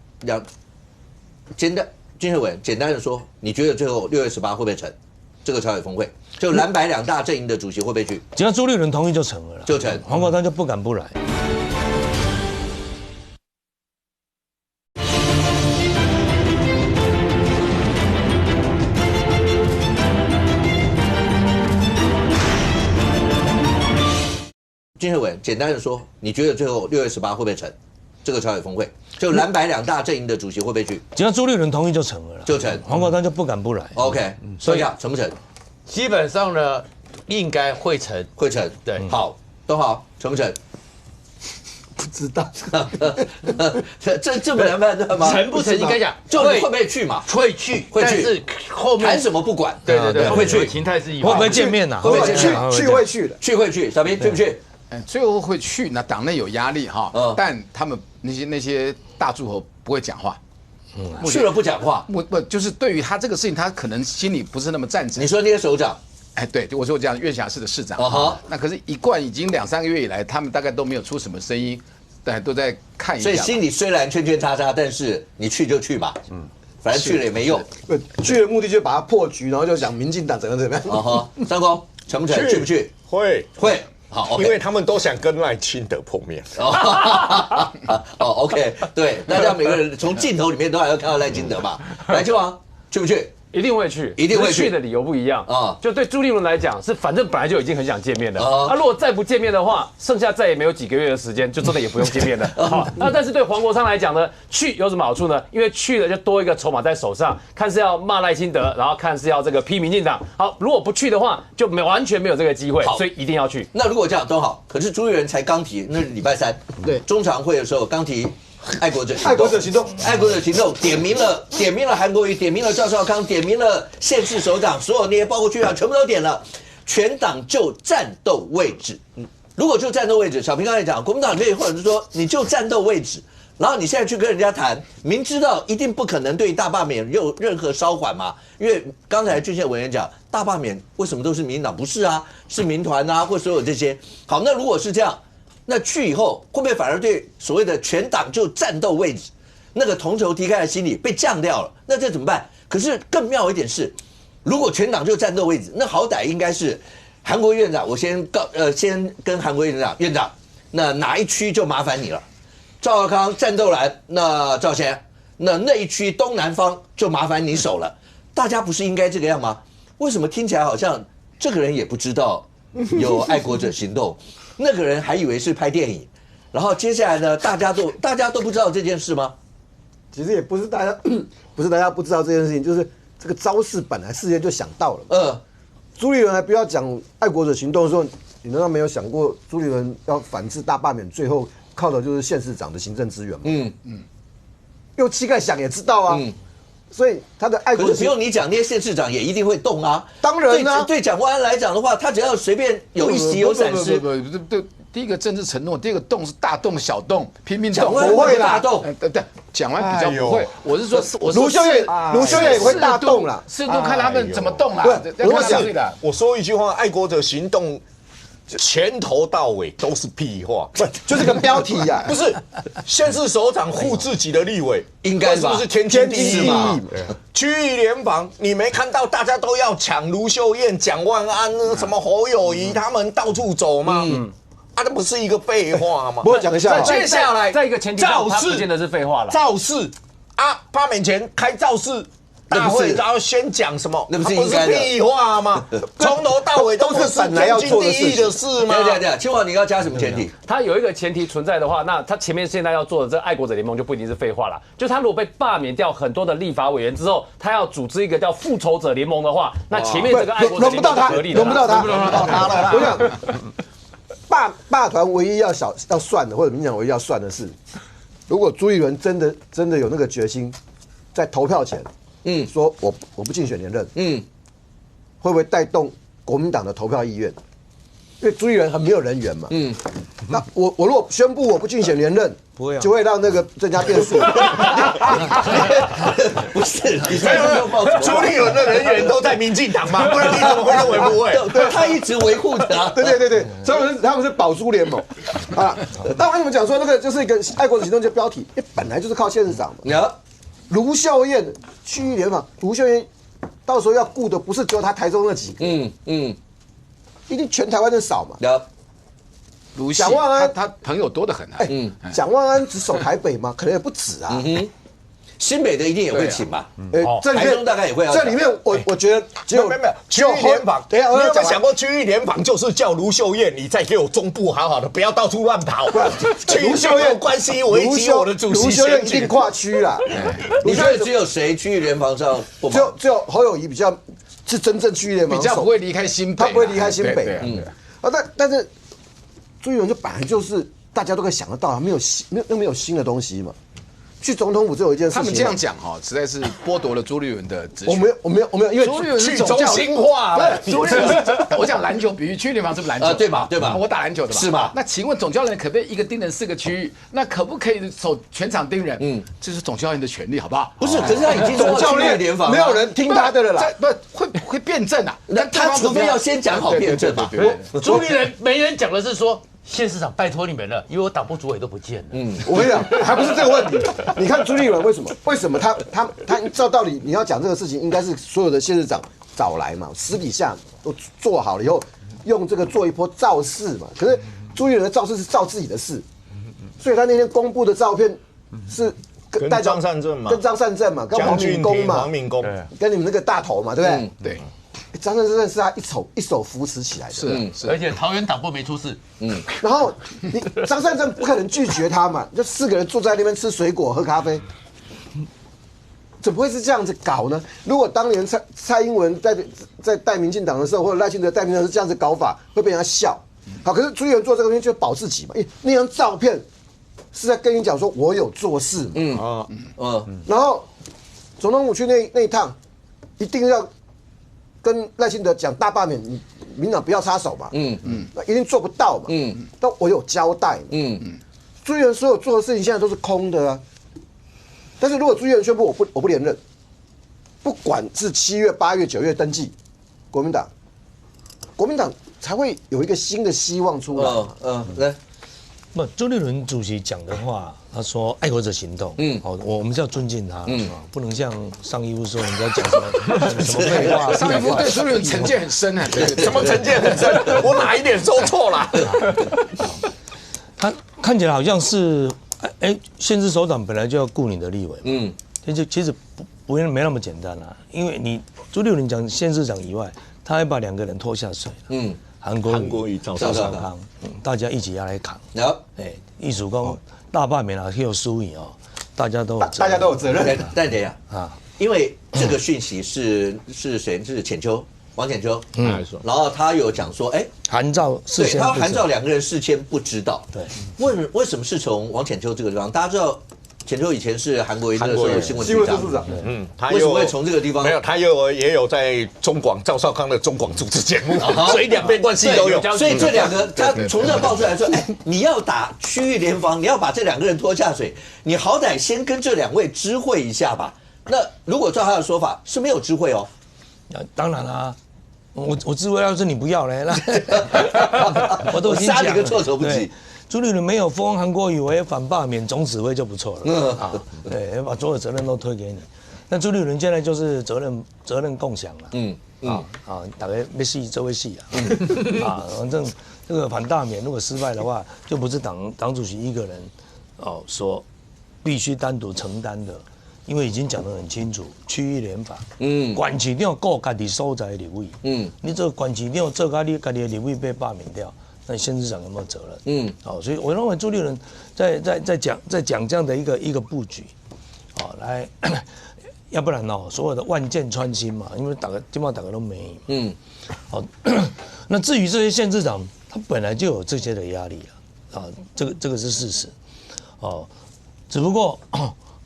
金学文简单的说，你觉得最后6月18会不会成这个朝野峰会？就蓝白2大阵营的主席会不会去？只要朱立伦同意就成了，就成，黄国昌就不敢不来。金学文简单的说，你觉得最后6月18会不会成这个朝野峰会？就蓝白2大阵营的主席会不会去？只要朱立伦同意就成了，就成，黄国昌就不敢不来。OK， 所以成不成？基本上呢，应该会成，会成。对，好，都好，成不成？不知道，这么难判断吗？成不成应该讲，就你会不会去嘛？会去，但是后面谈什么不管，对，会去，形态是一会不会见面呐？会会去的，会去，小平去不去？最后会去，那党内有压力哈，但他们那些大诸侯不会讲话。去了不讲话，不就是对于他这个事情，他可能心里不是那么赞成。你说那些首长，对，我说我讲院辖市的市长，那可是一贯已经2-3个月以来，他们大概都没有出什么声音，但都在看一下。所以心里虽然圈圈叉叉，但是你去就去吧，反正去了也没用。去的目的就是把他破局，然后就讲民进党怎么样。三公成不成？去不去？会。好，因为他们都想跟赖清德碰面。OK， 对，大家每个人从镜头里面都还要看到赖清德嘛。来，亲王去不去？一定会去，一定会去的理由不一样啊。就对朱立伦来讲，是反正本来就已经很想见面了。如果再不见面的话，剩下再也没有几个月的时间，就真的也不用见面了。好，那但是对黄国昌来讲呢，去有什么好处呢？因为去了就多一个筹码在手上，看是要骂赖清德，然后看是要这个批民进党。好，如果不去的话，就完全没有这个机会，所以一定要去。那如果这样都好，可是朱立伦才刚提，那是礼拜3，对，中常会的时候刚提。爱国者行动，点名了韩国瑜，点名了赵少康，点名了县市首长，所有那些包括区长全部都点了，全党就战斗位置。如果就战斗位置，小平刚才讲，国民党里面或者是说你就战斗位置，然后你现在去跟人家谈，明知道一定不可能对大罢免有任何稍缓嘛，因为刚才俊宪委员讲，大罢免为什么都是民进党？不是啊，是民团啊，或所有这些。好，那如果是这样。那去以后会不会反而对所谓的全党就战斗位置那个同仇敌忾的心理被降掉了？那这怎么办？可是更妙一点是，如果全党就战斗位置，那好歹应该是韩国院长，我先跟韩国院长，那哪一区就麻烦你了。赵少康战斗蓝，那赵先，那一区东南方就麻烦你守了。大家不是应该这个样吗？为什么听起来好像这个人也不知道有爱国者行动？那个人还以为是拍电影，然后接下来呢，大家都不知道这件事吗？其实也不是大家不知道这件事情，就是这个招式本来事先就想到了。朱立伦还不要讲爱国者行动的时候，你难道没有想过朱立伦要反制大罢免，最后靠的就是县市长的行政资源吗？用膝盖想也知道啊。所以他的爱国者，可是不用你讲，那些县市长也一定会动啊。当然啊，对蒋万安来讲的话，他只要随便有一席有闪失，对，第一个政治承诺，第二个动是大动小动，拼命蒋万安不会大动，对，蒋万安比较不会。我是说，卢秀燕也会大动啦，适度看他们怎么动啦。我说一句话，爱国者行动。前头到尾都是屁话，不就这个标题呀？不是，县市首长护自己的立委，应该是不是天经地义嘛？区域联防，你没看到大家都要抢卢秀燕、蒋万安、什么侯友宜，他们到处走吗？这不是一个废话吗？我讲一下，接下来在一个前提下，他不见得是废话了。造势罢免前开造势。大会然后先讲什么？那不是应该的屁话吗？从头到尾都是本来要做的事吗？对，清华你要加什么前提？他有一个前提存在的话，那他前面现在要做的这爱国者联盟就不一定是废话了。就他如果被罢免掉很多的立法委员之后，他要组织一个叫复仇者联盟的话，那前面这个爱国者联盟合理的，轮不到他了。我想，罢团唯一要算的，或者民进党唯一要算的是，如果朱立伦真的有那个决心，在投票前。说我不竞选连任，会不会带动国民党的投票意愿？因为朱立伦很没有人缘嘛，那我如果宣布我不竞选连任，不会就会让那个增加变数。不是，你才没有报朱立伦的人缘都在民进党吗？不然你怎么会认为不会？对，他一直维护的啊。对，所以他们是保朱联盟啊。那为什么讲说那个就是一个爱国者行動這標題？因為本來就是靠县市长嘛。卢秀燕区域联防，卢秀燕到时候要顾的不是只有他台中那几个，一定全台湾的少嘛。蒋万安他朋友多得很啊。蒋万安只守台北吗？可能也不止啊。新北的一定也会请吧？这里面大概也会要。这里面我觉得没有区域联防。等一下，你有没有想过区域联防就是叫卢秀燕，你再给我中部好好的，不要到处乱跑。卢秀燕关系危及我的主席选举。卢秀燕一定跨区啦。你觉得只有谁区域联防上不忙？只有侯友宜比较是真正区域联防，比较不会离开新北，他不会离开新北。但是朱立伦就本来就是大家都可以想得到，没有新的东西嘛。去总统府就有一件事情，他们这样讲哈，实在是剥夺了朱立伦的职权。我没有，因为朱立伦去中心化了。朱立伦，我讲篮球比喻，区域联防是不是篮球？对吧？我打篮球的嘛。是吧？那请问总教练可不可以一个盯人4个区域？那可不可以守全场盯人？这是总教练的权利，好不好？不是，可是他已经总教练联防，没有人听他的了啦。会辩证啊？那他除非要先讲好辩证嘛。朱立伦没人讲的是说。县市长，拜托你们了，因为我党部主委都不见了。我跟你讲，还不是这个问题。你看朱立伦为什么？为什么他照道理你要讲这个事情，应该是所有的县市长找来嘛，私底下都做好了以后，用这个做一波造势嘛。可是朱立伦的造势是造自己的事，所以他那天公布的照片是跟张善政嘛，跟张善政嘛，跟黄敏公嘛，跟你们那个大头嘛，对不对？对。张善政是他一手扶持起来的，是，而且桃园党部没出事，然后你张善政不可能拒绝他嘛，就4个人坐在那边吃水果喝咖啡，怎么会是这样子搞呢？如果当年蔡英文在带民进党的时候，或者赖清德带民进党是这样子搞法，会被人家笑。好，可是朱立伦做这个东西就保自己嘛，因为那张照片是在跟你讲说我有做事，然后总统府去那一趟，一定要跟赖清德讲大罢免，你民进党不要插手嘛，那一定做不到嘛，但我有交代，朱立伦所有做的事情现在都是空的啊。但是如果朱立伦宣布我不连任，不管是7月、8月、9月登记，国民党才会有一个新的希望出来。来，不，周立伦主席讲的话，他说爱国者行动，我们是要尊敬他，不能像上一夫说人家讲什么废话。上一夫对周立伦成见很深啊，什么成见很深？我哪一点说错了？他看起来好像是。县市首长本来就要顾你的立委，其实没那么简单啦。因为你朱立伦讲县市长以外，他还把2个人拖下水了，韩国瑜、赵少康，大家一起要来扛。艺术工大罢免啊，有输赢哦，大家都有责任。但等一下啊，因为这个讯息是谁？是浅秋。王浅秋，然后他有讲说，韩赵事先，他韩赵2个人事先不知道，对，为什么是从王浅秋这个地方？大家知道，浅秋以前是韩国瑜的时候新闻局长，他为什么会从这个地方？没有，他也有在中广赵少康的中广主持节目，所以2边关系都有。所以这2个，他从这爆出来说，你要打区域联防，你要把这2个人拖下水，你好歹先跟这2位知会一下吧。那如果照他的说法是没有知会哦，当然啦。我知会，要是你不要嘞，那我都已经杀你个措手不及。朱立伦没有封韩国瑜为反罢免总指挥就不错了，对，把所有责任都推给你。那朱立伦现在就是责任共享了，大概要戏这位戏啊，反正这个反罢免如果失败的话，就不是党主席一个人所必须单独承担的。因为已经讲得很清楚，区域联防，管市长顾家己所在的立委，你这个管市长做家己的立委被罢免掉，那县市长有没有责任？所以我认为朱立伦在讲这样的一个布局，来，要不然所有的万箭穿心嘛，因为基本上大家都没，那至于这些县市长，他本来就有这些的压力了，这个是事实，只不过。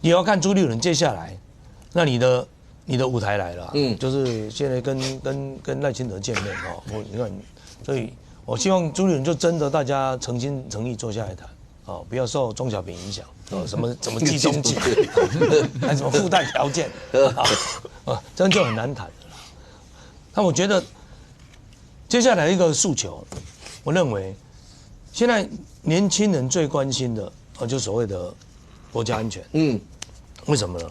你要看朱立伦接下来，那你的舞台来了，就是现在跟赖清德见面你看，所以我希望朱立伦就真的大家诚心诚意坐下来谈，不要受钟小平影响，什么计中计，还什么附带条件，这样就很难谈了。那我觉得接下来一个诉求，我认为现在年轻人最关心的就所谓的国家安全，为什么呢？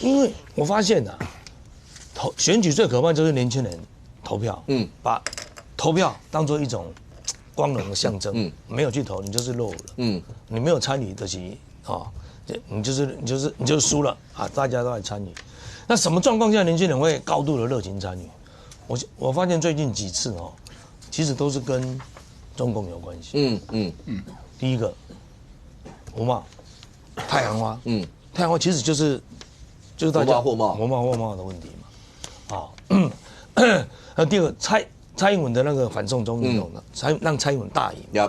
因为我发现选举最可怕就是年轻人投票，把投票当作一种光荣的象征，没有去投你就是落伍了，你没有参与的起你就输了啊！大家都在参与，那什么状况下年轻人会高度的热情参与？我发现最近几次其实都是跟中共有关系，第一个，国贸、太阳花，太阳花其实就是大家货贸的问题嘛，那第二个蔡英文的那个反送中运动让蔡英文大赢，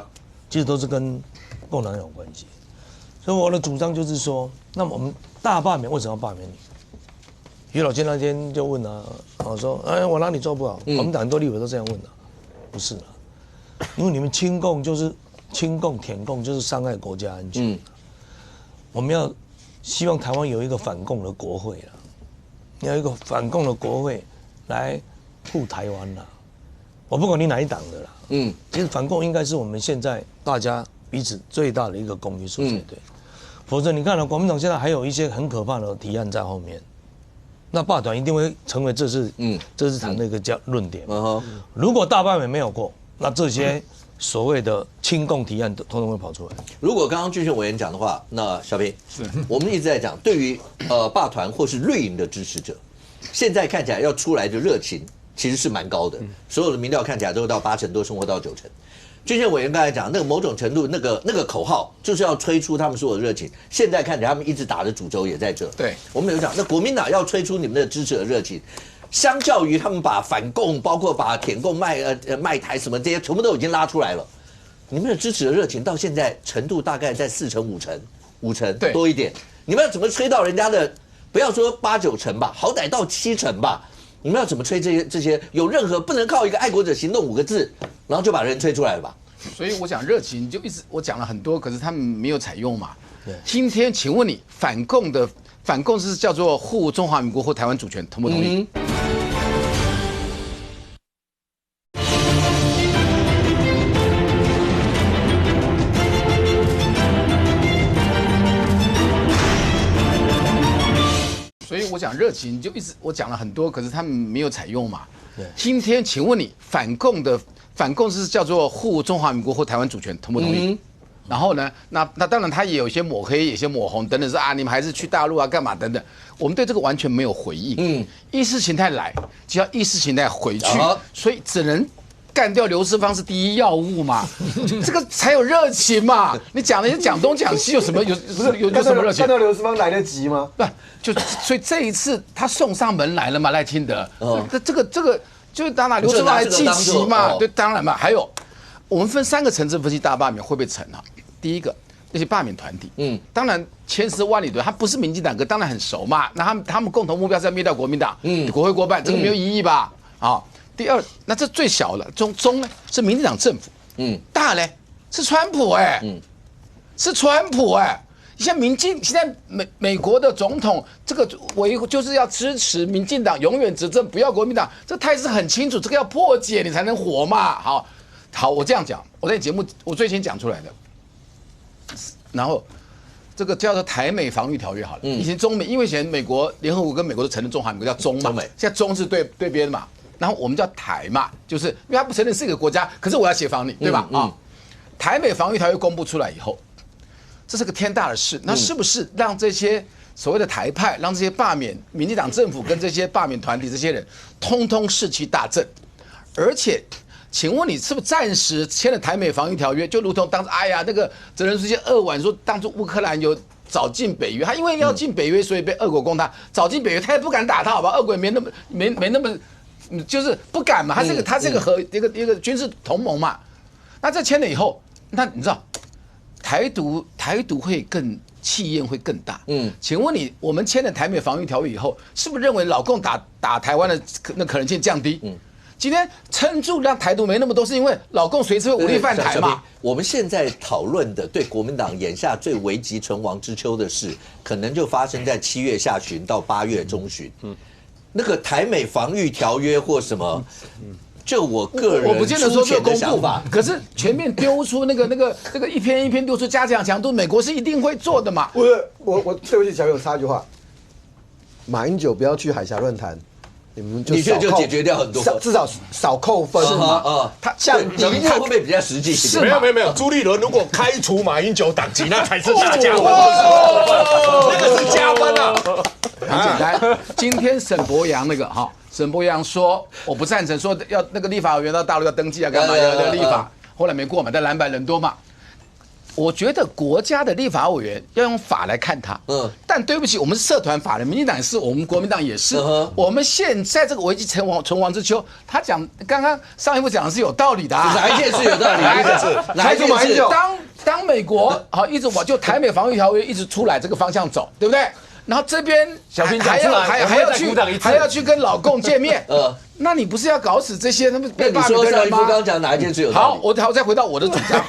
其实都是跟共党有关系。所以我的主张就是说，那么我们大罢免为什么要罢免你？于老千那天就问啊，我说，哎，我哪里做不好？我们党很多立委都这样问的，不是的，因为你们亲共就是亲共舔共就是伤害国家安全。我们要希望台湾有一个反共的国会了，要有一个反共的国会来护台湾了。我不管你哪一党的啦，其实反共应该是我们现在大家彼此最大的一个公约数才对。否则你看国民党现在还有一些很可怕的提案在后面，那罢团一定会成为这次谈的一个论点。如果大罢免没有过，那这些所谓的亲共提案通通会跑出来。如果刚刚俊宪委员讲的话，那小平，我们一直在讲，对于罢团或是绿营的支持者，现在看起来要出来的热情其实是蛮高的，所有的民调看起来都到80%多，生活到90%。俊宪委员刚才讲，那个某种程度，那个口号就是要催出他们所有的热情。现在看起来，他们一直打的主轴也在这。对，我们有讲，那国民党要催出你们的支持的热情，相较于他们把反共，包括把舔共卖台什么这些，全部都已经拉出来了。你们的支持的热情到现在程度大概在4成、5成多一点。你们要怎么催到人家的？不要说8、9成吧，好歹到7成吧。你们要怎么吹这些？有任何不能靠一个爱国者行动5个字，然后就把人吹出来了吧？所以我讲热情就一直我讲了很多，可是他们没有采用嘛。今天请问你反共是叫做护中华民国或台湾主权，同不同意？所以我讲热情就一直我讲了很多，可是他们没有采用嘛。今天请问你反共是叫做护中华民国或台湾主权，同不同意？然后呢，那当然他也有一些抹黑，有些抹红等等，说啊你们还是去大陆啊干嘛等等。我们对这个完全没有回应。意识形态来就要意识形态回去，所以只能干掉刘世芳是第一要务嘛，这个才有热情嘛。你讲那些讲东讲西有什么有什么热情？干掉刘世芳来得及吗？不，所以这一次他送上门来了嘛，赖清德。这个就是拿刘世芳来祭旗嘛，对，当然嘛。还有，我们分3个层次分析大罢免会不会成啊？第一个，那些罢免团体，当然千丝万缕的，他不是民进党，当然很熟嘛。那他们共同目标是要灭掉国民党，国会过半，这个没有异议吧？啊。第二，那这最小的中呢是民进党政府，大嘞是川普是川普现在美国的总统这个就是要支持民进党永远执政，不要国民党，这态势很清楚，这个要破解你才能活嘛。好，我这样讲，我在节目我最先讲出来的，然后这个叫做台美防御条约好了，以前中美，因为以前美国联合国跟美国都承认中华民国叫中嘛，现在中是对边嘛。然后我们叫台嘛，就是因为他不承认是一个国家，可是我要协防你，对吧？台美防御条约公布出来以后，这是个天大的事。那是不是让这些所谓的台派，让这些罢免民进党政府跟这些罢免团体这些人，通通士气大振？而且，请问你是不是暂时签了台美防御条约，就如同当时那个泽连斯基扼腕说，当初乌克兰有早进北约，他因为要进北约，所以被俄国攻打，早进北约他也不敢打他，好吧？俄国也没那么。就是不敢嘛，他是一个军事同盟嘛。那这签了以后，那你知道台独会更气焰会更大。请问你，我们签了台美防御条约以后，是不是认为老共打台湾的可能性降低？今天撑住让台独没那么多，是因为老共随时会武力犯台嘛？我们现在讨论的对国民党眼下最危急存亡之秋的事，可能就发生在7月下旬到8月中旬。那个台美防御条约或什么，就我个人我不见得说这个想法，可是全面丢出那个一篇一篇丢出加强强度，美国是一定会做的嘛。我对不起，小友插一句话，马英九不要去海峡论坛，你们就解决掉很多，至少少扣分嘛。他降低会不会比较实际？是没有。朱立伦如果开除马英九党籍，那才是大加分，那个是加分啊。很简单，今天沈伯洋沈伯洋说我不赞成，说要那个立法委员到大陆要登记啊，干嘛要立法，后来没过嘛，但蓝白人多嘛。我觉得国家的立法委员要用法来看他，但对不起，我们是社团法人，民进党是，我们国民党也是，我们现在这个危机存亡之秋，他讲刚刚上一步讲的是有道理的啊，哪一件是有道理？哪一件是？哪一件是？当美国好一直往就台美防御条约一直出来这个方向走，对不对？然后这边还要去跟老共见面，那你不是要搞死这些他们被罢免的人吗？刚刚讲哪一件是有道理？好，我再回到我的主张。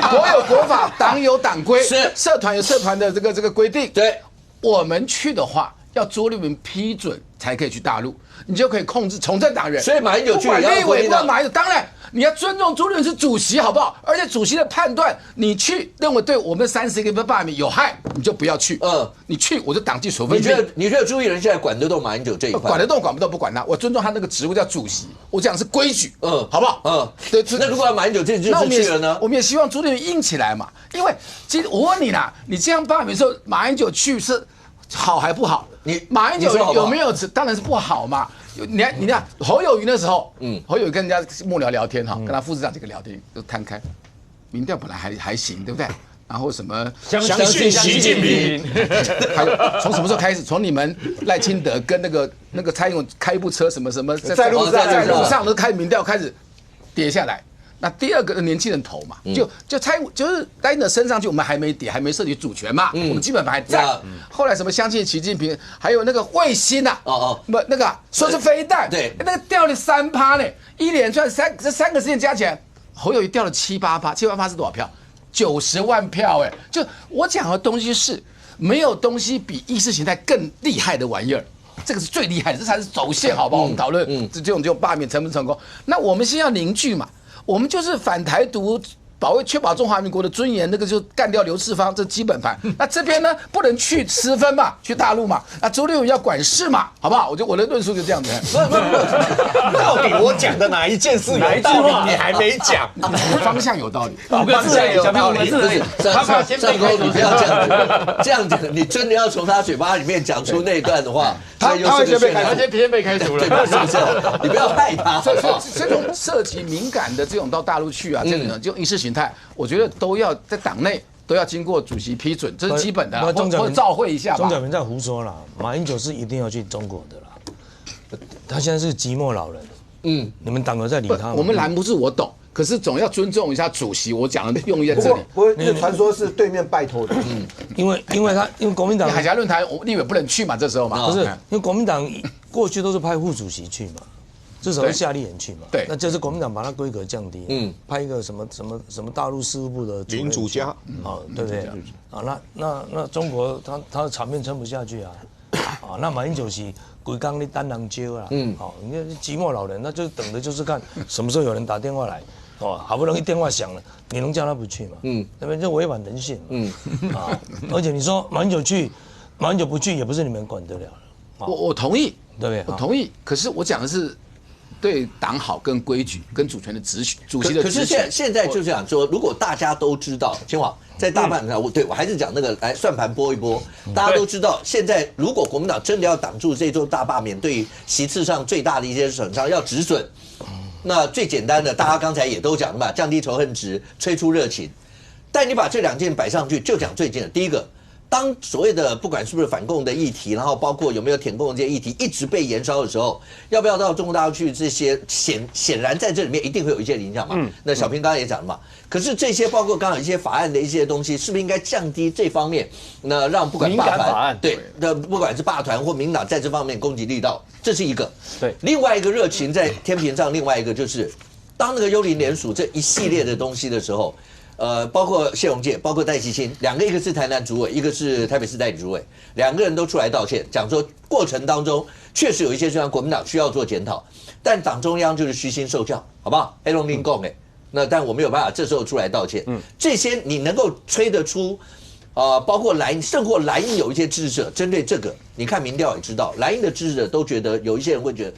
国有国法，党有党规，社团有社团的这个规定。对，我们去的话，要朱立伦批准才可以去大陆，你就可以控制从政党员。所以马英九去，立委不管马英九，当然你要尊重朱立伦是主席，好不好？而且主席的判断，你去认为对我们31个罢免有害，你就不要去。你去我就党纪处分。你觉得朱立伦现在管得动马英九这一块？管得动，管不动不管他。我尊重他那个职务叫主席，我讲的是规矩，好不好？对。那如果马英九这次去了呢？我们也希望朱立伦硬起来嘛，因为我问你啦，你这样罢免的时候，马英九去是好还不好？马英九有没有？当然是不好嘛。你看侯友宜那时候，侯友宜跟人家幕僚聊天哈，跟他副市长几个聊天都摊开，民调本来还行，对不对？然后什么相信习近平，还有从什么时候开始？从你们赖清德跟那个蔡英文开一部车什么在路上都开民调开始跌下来。那第二个年轻人投嘛，就是赖清德升上去，我们还没跌，还没涉及主权嘛，我们基本盘还在。后来什么相信习近平，还有那个卫星呐，那个说是飞弹，对，那个掉了3%呢，一连串这3个事件加起来，侯友宜掉了7-8%是多少票？90万票哎！就我讲的东西是没有东西比意识形态更厉害的玩意儿。这个是最厉害的，这才是走线，好不好？我们讨论这种就罢免成不成功？那我们先要凝聚嘛，我们就是反台独，确保中华民国的尊严，那个就干掉刘世芳，这基本盘。那这边呢，不能去失分嘛，去大陆嘛。那周六要管事嘛，好不好？我的论述就这样子。到底我讲的哪一件事有道理？你还没讲，方向有道理，5个字而已，小兵5个字而已。上周你不要这样子，你真的要从他嘴巴里面讲出那段的话，他会先被开除了，是不是？你不要害他。这种涉及敏感的这种到大陆去啊，这种就意识形态，我觉得都要在党内都要经过主席批准，这是基本的，或者照会一下吧。钟小平在胡说啦，马英九是一定要去中国的啦，他现在是寂寞老人。你们党有在理他吗？我们蓝不是我懂，可是总要尊重一下主席。我讲的用意在这里。不过，那传说是对面拜托的。因为国民党海峡论坛，立委不能去嘛，这时候嘛。不是，因为国民党过去都是派副主席去嘛。至少是夏立言去嘛，对，那就是国民党把它规格降低，派一个什么大陆事务部的林主家，对不对？那中国他的场面撑不下去啊，那马英九是规工你单人招啦，你看寂寞老人，那就等的就是看什么时候有人打电话来，好不容易电话响了，你能叫他不去嘛？那边就违反人性，而且你说马英九不去也不是你们管得了的，我同意，对不对？我同意，可是我讲的是。对党好跟规矩跟主权的主席的可是现在就这样说，如果大家都知道，清华在大半上，我还是讲那个来算盘拨一拨，大家都知道，现在如果国民党真的要挡住这座大罢免，对于席次上最大的一些损伤要止损，那最简单的，大家刚才也都讲了嘛，降低仇恨值，催出热情。但你把这2件摆上去，就讲最近的第一个。当所谓的不管是不是反共的议题，然后包括有没有舔共的这些议题一直被延烧的时候，要不要到中国大陆去？这些显然在这里面一定会有一些影响嘛。那小平刚刚也讲了嘛。可是这些包括刚好一些法案的一些东西，是不是应该降低这方面？那让不管罢团对，那不管是罢团或民党在这方面攻击力道，这是一个。对，另外一个热情在天平上，另外一个就是当那个幽灵联署这一系列的东西的时候。包括谢龙介，包括戴琪卿，2个，一个是台南主委，一个是台北市代理主委，2个人都出来道歉，讲说过程当中确实有一些地方国民党需要做检讨，但党中央就是虚心受教，好不好？黑龙林共那但我没有办法这时候出来道歉，这些你能够吹得出，包括甚或蓝营有一些支持者针对这个，你看民调也知道，蓝营的支持者都觉得有一些人会觉得。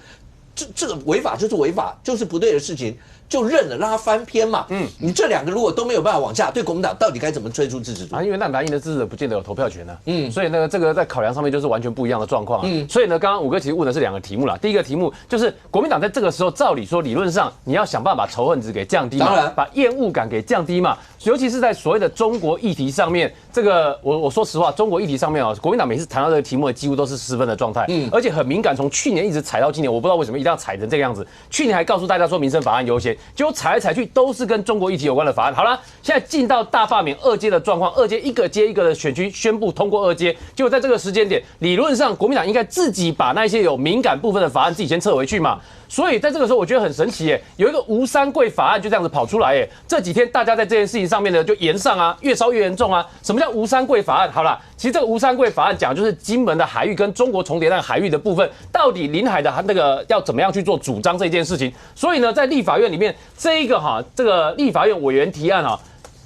这个违法就是违法，就是不对的事情。就认了，让他翻篇嘛。你这2个如果都没有办法往下，对国民党到底该怎么推出支持度？因为那蓝营的支持者不见得有投票权呢。所以呢，这个在考量上面就是完全不一样的状况。所以呢，刚刚5哥其实问的是2个题目啦。第一个题目就是国民党在这个时候，照理说理论上你要想办法把仇恨值给降低嘛，当然把厌恶感给降低嘛。尤其是在所谓的中国议题上面，这个我说实话，中国议题上面国民党每次谈到这个题目，几乎都是失分的状态，而且很敏感，从去年一直踩到今年，我不知道为什么一定要踩成这个样子。去年还告诉大家说民生法案优先，结果踩来踩去都是跟中国议题有关的法案。好了，现在进到大罢免2阶的状况，2阶一个接一个的选区宣布通过2阶，结果在这个时间点，理论上国民党应该自己把那些有敏感部分的法案自己先撤回去嘛。所以在这个时候，我觉得很神奇耶，有一个吴三桂法案就这样子跑出来耶。这几天大家在这件事情上面呢，就延上啊，越烧越严重啊。什么叫吴三桂法案？好了，其实这个吴三桂法案讲的就是金门的海域跟中国重叠那个海域的部分，到底临海的那个要怎么样去做主张这件事情。所以呢，在立法院里面，这个立法院委员提案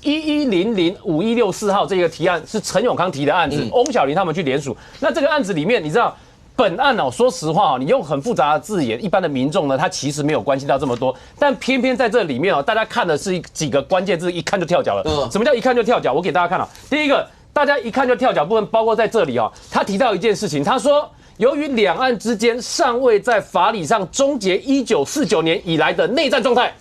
11005164号这个提案是陈永康提的案子，翁小玲他们去联署。那这个案子里面，你知道？本案说实话你用很复杂的字眼，一般的民众呢，他其实没有关心到这么多，但偏偏在这里面大家看的是几个关键字，一看就跳脚了。什么叫一看就跳脚？我给大家看第一个，大家一看就跳脚部分，包括在这里他提到一件事情，他说，由于两岸之间尚未在法理上终结1949年以来的内战状态。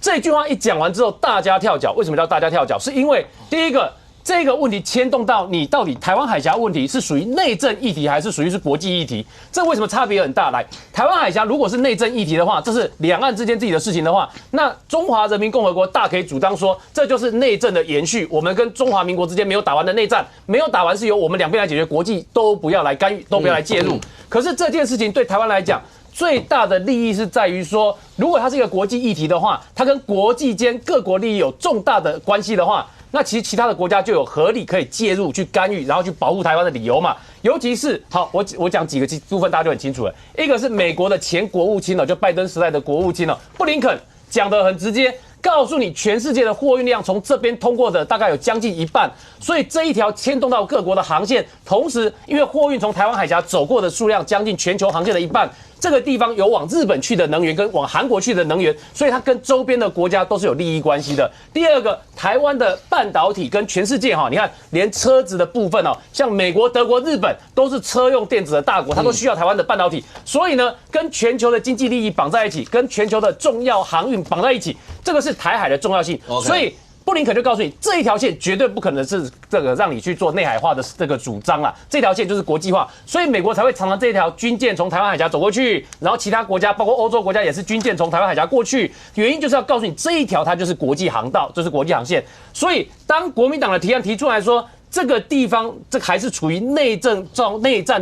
这句话一讲完之后，大家跳脚。为什么叫大家跳脚？是因为第一个。这个问题牵动到你到底台湾海峡问题是属于内政议题还是属于是国际议题？这为什么差别很大？来，台湾海峡如果是内政议题的话，这是两岸之间自己的事情的话，那中华人民共和国大可以主张说，这就是内政的延续。我们跟中华民国之间没有打完的内战，没有打完是由我们两边来解决，国际都不要来干预，都不要来介入。可是这件事情对台湾来讲，最大的利益是在于说，如果它是一个国际议题的话，它跟国际间各国利益有重大的关系的话，那其实其他的国家就有合理可以介入、去干预，然后去保护台湾的理由嘛。尤其是好，我讲几个部分，大家就很清楚了。一个是美国的前国务卿就拜登时代的国务卿布林肯讲得很直接，告诉你全世界的货运量从这边通过的大概有将近一半，所以这一条牵动到各国的航线，同时因为货运从台湾海峡走过的数量将近全球航线的一半。这个地方有往日本去的能源跟往韩国去的能源，所以它跟周边的国家都是有利益关系的。第二个，台湾的半导体跟全世界你看连车子的部分像美国、德国、日本都是车用电子的大国，它都需要台湾的半导体，所以呢，跟全球的经济利益绑在一起，跟全球的重要航运绑在一起，这个是台海的重要性。所以布林肯就告诉你，这一条线绝对不可能是这个让你去做内海化的这个主张啦，这条线就是国际化，所以美国才会常常这一条军舰从台湾海峡走过去，然后其他国家包括欧洲国家也是军舰从台湾海峡过去，原因就是要告诉你这一条它就是国际航道，就是国际航线。所以当国民党的提案提出来说，这个地方这还是处于内战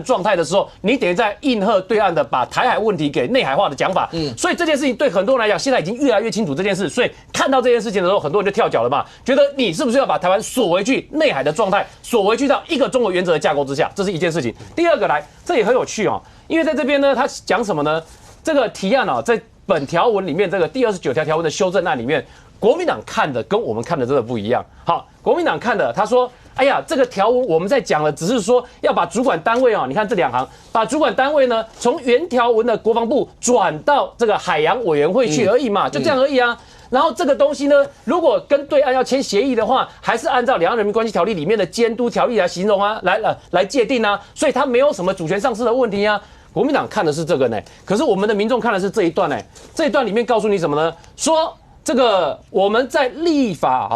状态的时候，你等于在应和对岸的把台海问题给内海化的讲法。所以这件事情对很多人来讲，现在已经越来越清楚这件事。所以看到这件事情的时候，很多人就跳脚了嘛，觉得你是不是要把台湾锁回去内海的状态，锁回去到一个中国原则的架构之下，这是一件事情。第二个这也很有趣因为在这边呢，他讲什么呢？这个提案在本条文里面，这个第29条条文的修正案里面，国民党看的跟我们看的真的不一样。好，国民党看的他说。哎呀，这个条文我们在讲的只是说要把主管单位你看这2行，把主管单位呢从原条文的国防部转到这个海洋委员会去而已嘛，就这样而已啊。然后这个东西呢，如果跟对岸要签协议的话，还是按照《两岸人民关系条例》里面的监督条例来形容啊，来界定啊，所以它没有什么主权上市的问题啊。国民党看的是这个呢，可是我们的民众看的是这一段呢。这一段里面告诉你什么呢？说。这个我们在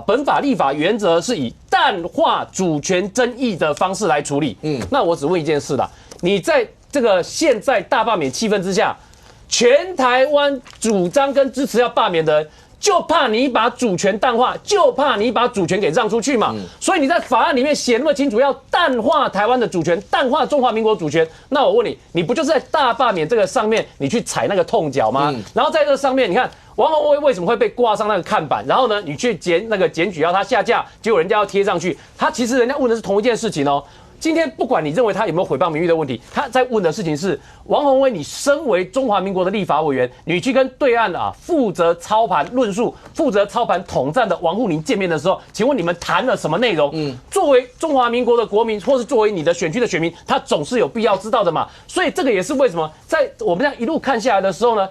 本法立法原则是以淡化主权争议的方式来处理。那我只问一件事啦，你在这个现在大罢免气氛之下，全台湾主张跟支持要罢免的人，就怕你把主权淡化，就怕你把主权给让出去嘛。所以你在法案里面写那么清楚，要淡化台湾的主权，淡化中华民国主权。那我问你，你不就是在大罢免这个上面，你去踩那个痛脚吗？然后在这上面，你看。王宏威为什么会被挂上那个看板？然后呢，你去检举要他下架，结果人家要贴上去。他其实人家问的是同一件事情今天不管你认为他有没有诽谤名誉的问题，他在问的事情是王宏威，你身为中华民国的立法委员，你去跟对岸负责操盘论述、负责操盘统战的王沪宁见面的时候，请问你们谈了什么内容？作为中华民国的国民，或是作为你的选区的选民，他总是有必要知道的嘛。所以这个也是为什么在我们这样一路看下来的时候呢，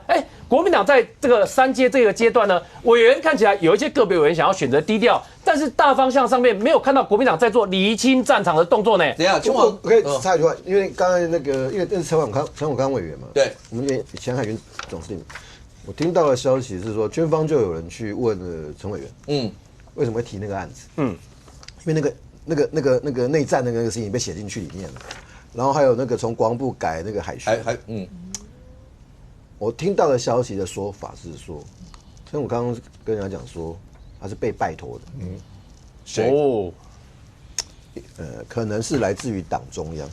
国民党在这个3阶这个阶段呢，委员看起来有一些个别委员想要选择低调，但是大方向上面没有看到国民党在做厘清战场的动作呢。等一下，我可以插一句话，因为刚才那个，因为那是陈永康委员嘛，对，我们前海军总司令，我听到的消息是说，军方就有人去问了陈委员，为什么会提那个案子？因为那个内战那个事情被写进去里面了，然后还有那个从国防部改那个海巡，我听到的消息的说法是说，陈永康跟人家讲说他是被拜托的，谁？哦，可能是来自于党中央。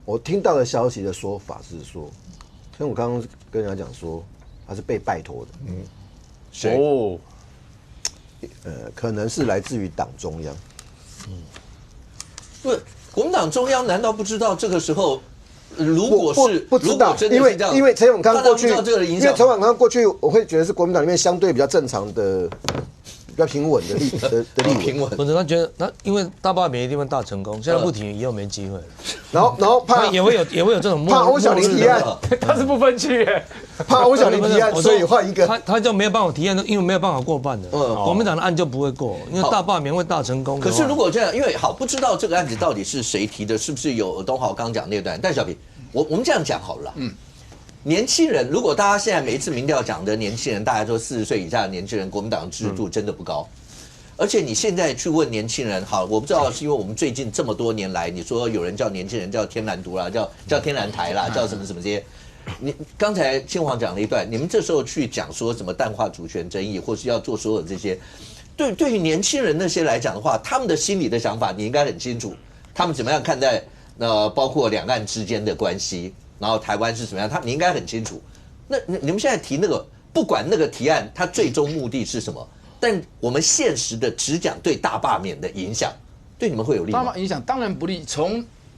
我听到的消息的说法是说，陈永康跟人家讲说他是被拜托的，谁？哦，可能是来自于党中央。不是国民党中央难道不知道这个时候？如果是不知道，因为陈永康过去，因为陈永康过去，我会觉得是国民党里面相对比较正常的、比较平稳的立平稳。不是他觉得那因为大罢免一定会大成功，现在不提以后没机会了。然后怕也会有这种怕欧小林提案，他是不分区耶，怕欧小林提案，所以换一个。他就没有办法提案，因为没有办法过半的。国民党的案就不会过，因为大罢免会大成功。可是如果这样，因为好不知道这个案子到底是谁提的，是不是有东豪刚讲那段？但小平，我们这样讲好了。年轻人，如果大家现在每一次民调讲的年轻人，大家说40岁以下的年轻人，国民党的支持度真的不高。而且你现在去问年轻人，好，我不知道是因为我们最近这么多年来，你说有人叫年轻人叫天蓝独啦，叫天蓝台啦，叫什么什么这些。你刚才青黄讲了一段，你们这时候去讲说什么淡化主权争议，或是要做所有这些，对于年轻人那些来讲的话，他们的心里的想法你应该很清楚，他们怎么样看待包括两岸之间的关系，然后台湾是怎么样，你应该很清楚。那你们现在提那个，不管那个提案它最终目的是什么，但我们现实的只讲对大罢免的影响，对你们会有利吗？大罢免影响当然不利。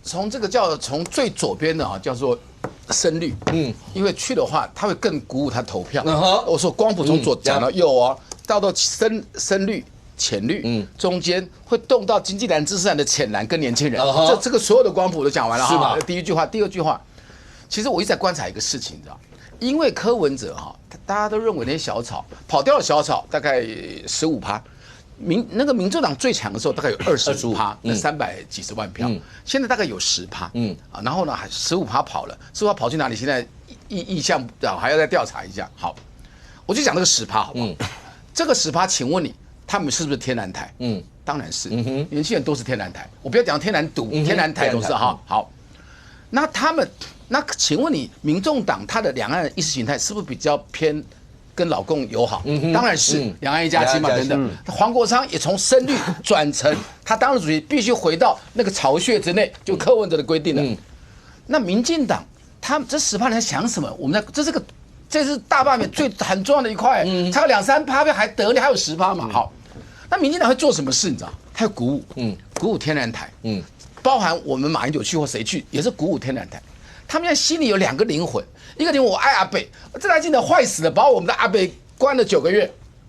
从这个从最左边的叫做深绿，因为去的话，他会更鼓舞他投票。我说光谱从左讲到右哦，到深绿、浅绿，中间会动到经济蓝、知识蓝的浅蓝跟年轻人。这个所有的光谱都讲完了哈。第一句话，第二句话，其实我一直在观察一个事情，你知道，因为柯文哲大家都认为那些小草跑掉的小草大概15%。那个民众党最强的时候大概有25%，那300几十万票，现在大概有10%，然后呢还15%跑了，15%跑去哪里？现在意向还要再调查一下。好，我就讲这个10%好不好？这个10%，请问你他们是不是天然台？当然是，年轻人都是天然台。我不要讲天然独，天然台都是哈。好，那请问你民众党他的两岸意识形态是不是比较偏？跟老共友好，当然是两岸一家亲嘛等等。黄国昌也从深绿转成他当了主席，必须回到那个巢穴之内，就柯文哲的规定了。那民进党他们这10%人在想什么？我们这是大罢免很重要的一块，才有2-3%票还得了，还有10%嘛。好，那民进党会做什么事？你知道？他要鼓舞天然台，包含我们马英九去或谁去，也是鼓舞天然台。他们现在心里有2个灵魂，一个灵魂我爱阿北，这台镜头坏死了，把我们的阿北关了9个月，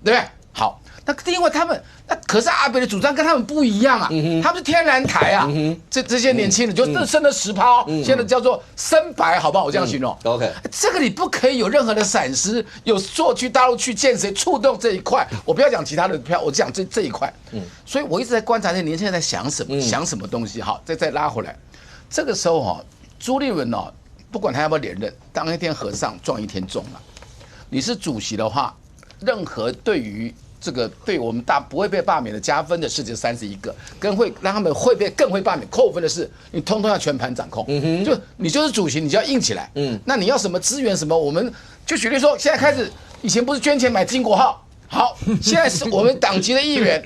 对不对？好，那因为他们可是阿北的主张跟他们不一样啊，他们是天然台啊，这些年轻人就剩了10%，现在叫做深白，好不好？我这样形容。OK， 这个你不可以有任何的闪失，有做去大陆去见谁触动这一块，我不要讲其他的票，我讲这一块。所以我一直在观察这些年轻人在想什么，想什么东西。好，再拉回来，这个时候朱立伦不管他要不要连任，当一天和尚撞一天钟了。你是主席的话，任何对于这个对我们不会被罢免的加分的事情31个，跟会让他们更会罢免扣分的事，你通通要全盘掌控。就你就是主席，你就要硬起来。那你要什么资源什么，我们就举例说，现在开始，以前不是捐钱买金国号，好，现在是我们党籍的议员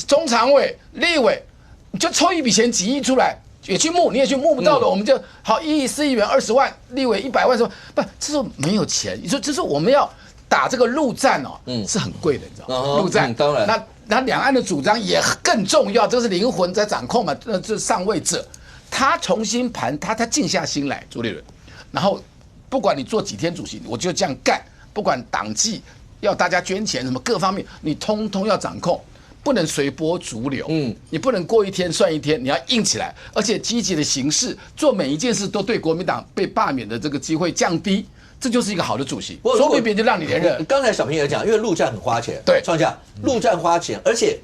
中常委、立委，你就抽一笔钱几亿出来。也去募，你也去募不到的，我们就好1亿4亿元20万，立委100万什么？不，这时候没有钱。你说这是我们要打这个陆战是很贵的，你知道吗？陆战当然，那两岸的主张也更重要，这是灵魂在掌控嘛，这上位者，他重新他静下心来，朱立伦，然后不管你做几天主席，我就这样干，不管党纪要大家捐钱，什么各方面你通通要掌控。不能随波逐流，你不能过一天算一天，你要硬起来，而且积极的行事，做每一件事都对国民党被罢免的这个机会降低，这就是一个好的主席。说不定别人就让你连任。刚才小平也讲，因为陆战很花钱，对，创下陆战花钱，而且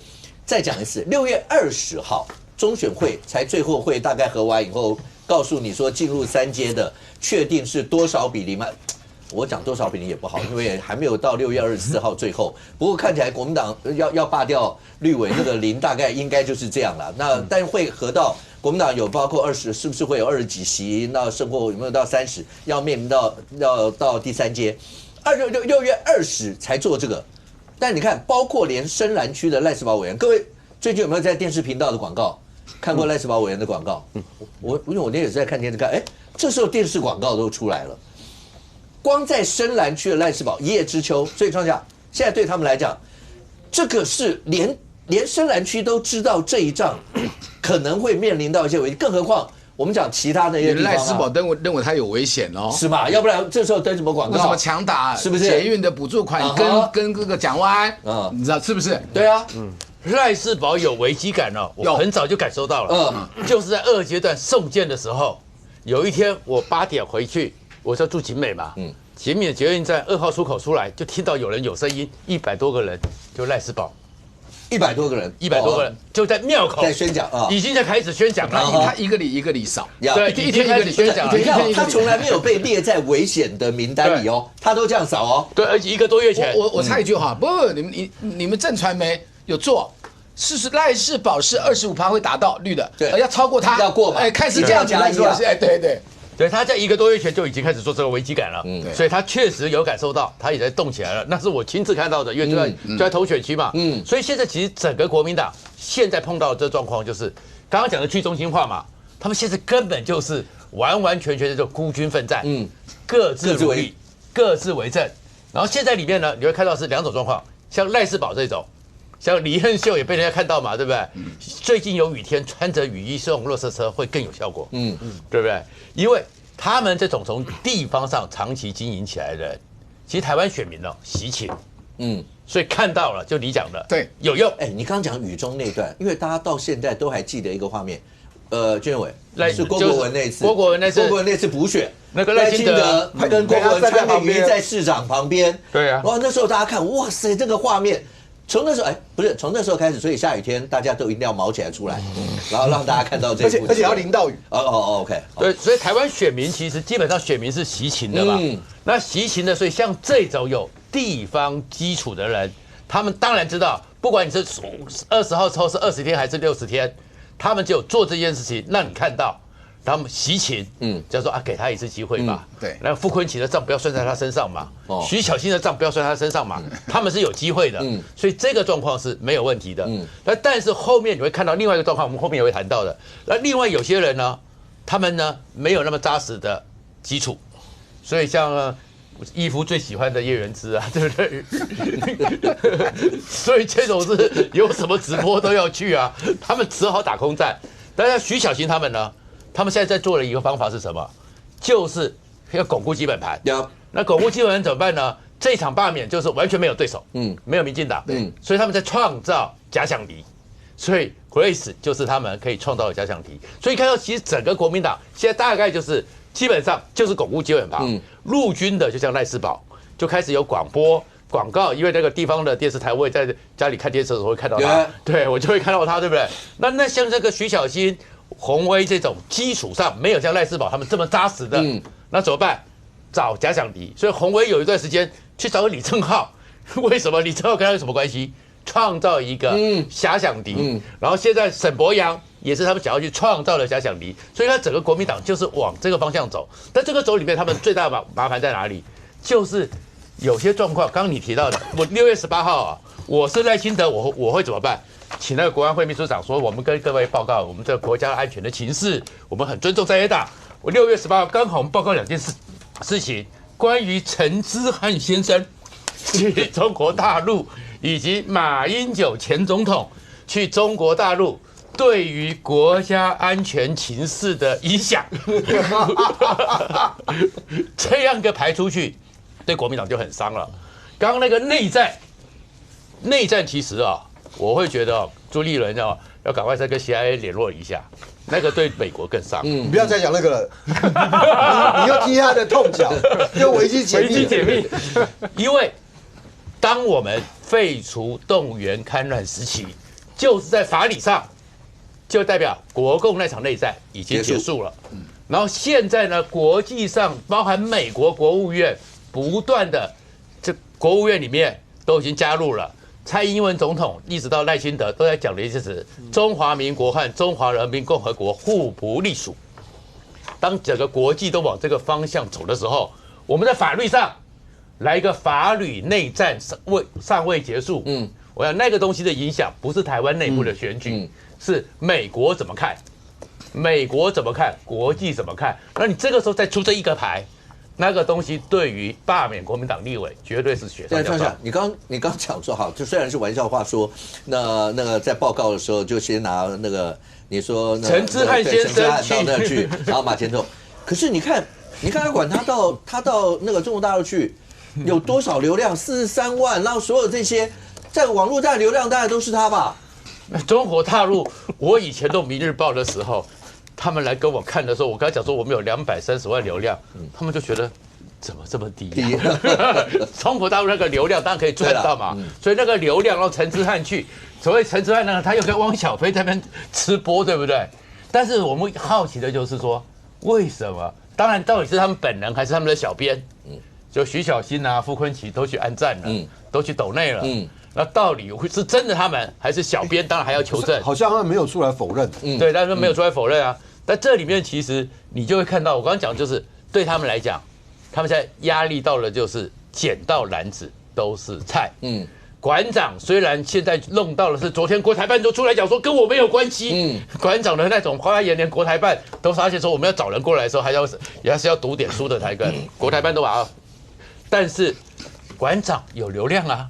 再讲一次，6月20号中选会才最后会大概合完以后，告诉你说进入3阶的确定是多少比例吗？我讲多少比例也不好，因为还没有到6月24号最后。不过看起来国民党要罢掉绿委那个0，大概应该就是这样了。那但会合到国民党有包括20，是不是会有20几席？那胜或有没有到30？要面临到第3阶，6月20才做这个。但你看，包括连深蓝区的赖士葆委员，各位最近有没有在电视频道的广告看过赖士葆委员的广告？因为我那也是在看电视看，这时候电视广告都出来了。光在深蓝区的赖士葆一叶知秋，所以创下现在对他们来讲，这个是连深蓝区都知道这一仗可能会面临到一些危机，更何况我们讲其他那些地方赖士葆认为他有危险哦，是嘛？要不然这时候登什么广告？为什么强打？是不是捷运的补助款跟这个蒋万安？你知道是不是？对啊，赖士葆有危机感哦，我很早就感受到了，就是在2阶段送件的时候，有一天我8点回去。我是住景美嘛，景美捷运站2号出口出来，就听到有人有声音，100多个人，就赖士葆，100多个人，100多个人就在庙口在宣讲啊，已经在开始宣讲了。他一个里少，对，一天一个里宣讲了。他从来没有被列在危险的名单里哦，他都这样扫哦。对，而且1个多月前，我插一句话，不，你们正传媒有做。是赖士葆是25%会达到绿的，对，要超过他要过嘛，开始这样讲说，对，他在1个多月前就已经开始做这个危机感了，所以他确实有感受到，他也在动起来了。那是我亲自看到的，因为就在投选区嘛，所以现在其实整个国民党现在碰到的这状况，就是刚刚讲的去中心化嘛，他们现在根本就是完完全全的就孤军奋战，各自努力，各自为政。然后现在里面呢，你会看到是2种状况，像赖士葆这种。像李亨秀也被人家看到嘛，对不对？最近有雨天，穿着雨衣送垃圾车会更有效果，对不对？因为他们这种从地方上长期经营起来的人，其实台湾选民呢习情，所以看到了就你讲的，对，有用。你刚刚讲雨中那段，因为大家到现在都还记得一个画面，军委是郭国文那次，郭国文那次补选，那个赖清德跟郭国文穿着雨衣在市长旁边，对啊，然后那时候大家看，哇塞，这个画面。从那时候，不是从那时候开始，所以下雨天大家都一定要毛起来出来，然后让大家看到这一而且要淋到雨。OK。对，所以台湾选民其实基本上选民是习情的嘛，那习情的，所以像这种有地方基础的人，他们当然知道，不管你是20号抽是20天还是60天，他们只有做这件事情让你看到。他们习情，就说给他一次机会嘛。对，那傅昆萁的账不要算在他身上嘛，徐小新的账不要算在他身上嘛，他们是有机会的，所以这个状况是没有问题的。但是后面你会看到另外一个状况，我们后面也会谈到的。那另外有些人呢，他们呢没有那么扎实的基础，所以像义夫最喜欢的叶元之啊，对不对？所以这种是有什么直播都要去啊，他们只好打空战。但是徐小新他们呢？他们现在在做的一个方法是什么？就是要巩固基本盘。那巩固基本盘怎么办呢？这场罢免就是完全没有对手，没有民进党，所以他们在创造假想敌。所以 Grace 就是他们可以创造的假想敌。所以看到其实整个国民党现在大概就是基本上就是巩固基本盘。陆军的就像赖士葆就开始有广告，因为那个地方的电视台，我也在家里看电视的时候会看到他，对我就会看到他，对不对？那像这个徐小新。洪威这种基础上没有像赖士葆他们这么扎实的，那怎么办？找假想敌。所以洪威有一段时间去找李正浩，为什么？李正浩跟他有什么关系？创造一个假想敌。然后现在沈伯洋也是他们想要去创造的假想敌。所以他整个国民党就是往这个方向走。但这个走里面，他们最大的麻烦在哪里？就是有些状况，刚刚你提到的，我6月18号啊，我是赖清德，我会怎么办？请那个国安会秘书长说，我们跟各位报告我们这个国家安全的情势，我们很尊重在野党。我6月18号刚好我们报告2件事情，关于陈之汉先生去中国大陆，以及马英九前总统去中国大陆对于国家安全情势的影响，这样一个排出去，对国民党就很伤了。刚刚那个内战其实啊，我会觉得朱立伦要赶快再跟 CIA 联络一下，那个对美国更伤。你不要再讲那个了，你又踢他的痛脚，又危机解密。因为当我们废除动员戡乱时期，就是在法理上就代表国共那场内战已经结束了。然后现在呢，国际上包含美国国务院不断的，这国务院里面都已经加入了。蔡英文总统一直到赖清德都在讲的一件事：中华民国和中华人民共和国互不隶属。当整个国际都往这个方向走的时候，我们在法律上来一个法律内战尚未结束。我想那个东西的影响不是台湾内部的选举，是美国怎么看，美国怎么看，国际怎么看。那你这个时候再出这一个牌。那个东西对于罢免国民党立委绝对是雪上加霜。你刚讲说好，就虽然是玩笑话说，那个在报告的时候就先拿那个你说陈之汉先生到那去，然后马前头。可是你看他管他到那个中国大陆去，有多少流量？43万，然后所有这些在网络站流量大概都是他吧？中国大陆，我以前都《明日报》的时候。他们来跟我看的时候，我跟他讲说我们有230万流量，他们就觉得怎么这么低？中国大陆那个流量当然可以赚到嘛，所以那个流量，然后陈之汉去，所谓陈之汉呢，他又跟汪小菲在那边吃播，对不对？但是我们好奇的就是说，为什么？当然，到底是他们本人还是他们的小编？就徐小新啊、傅昆萁都去按赞了，都去抖内了。那到底是真的他们，还是小编？当然还要求证。好像他们没有出来否认。对，但是没有出来否认啊。但这里面其实你就会看到，我刚刚讲就是对他们来讲，他们现在压力到了就是捡到篮子都是菜。馆长虽然现在弄到了是昨天国台办都出来讲说跟我没有关系。馆长的那种花言，连国台办都发现说我们要找人过来的时候，还是要读点书的才跟国台办都把。但是馆长有流量啊，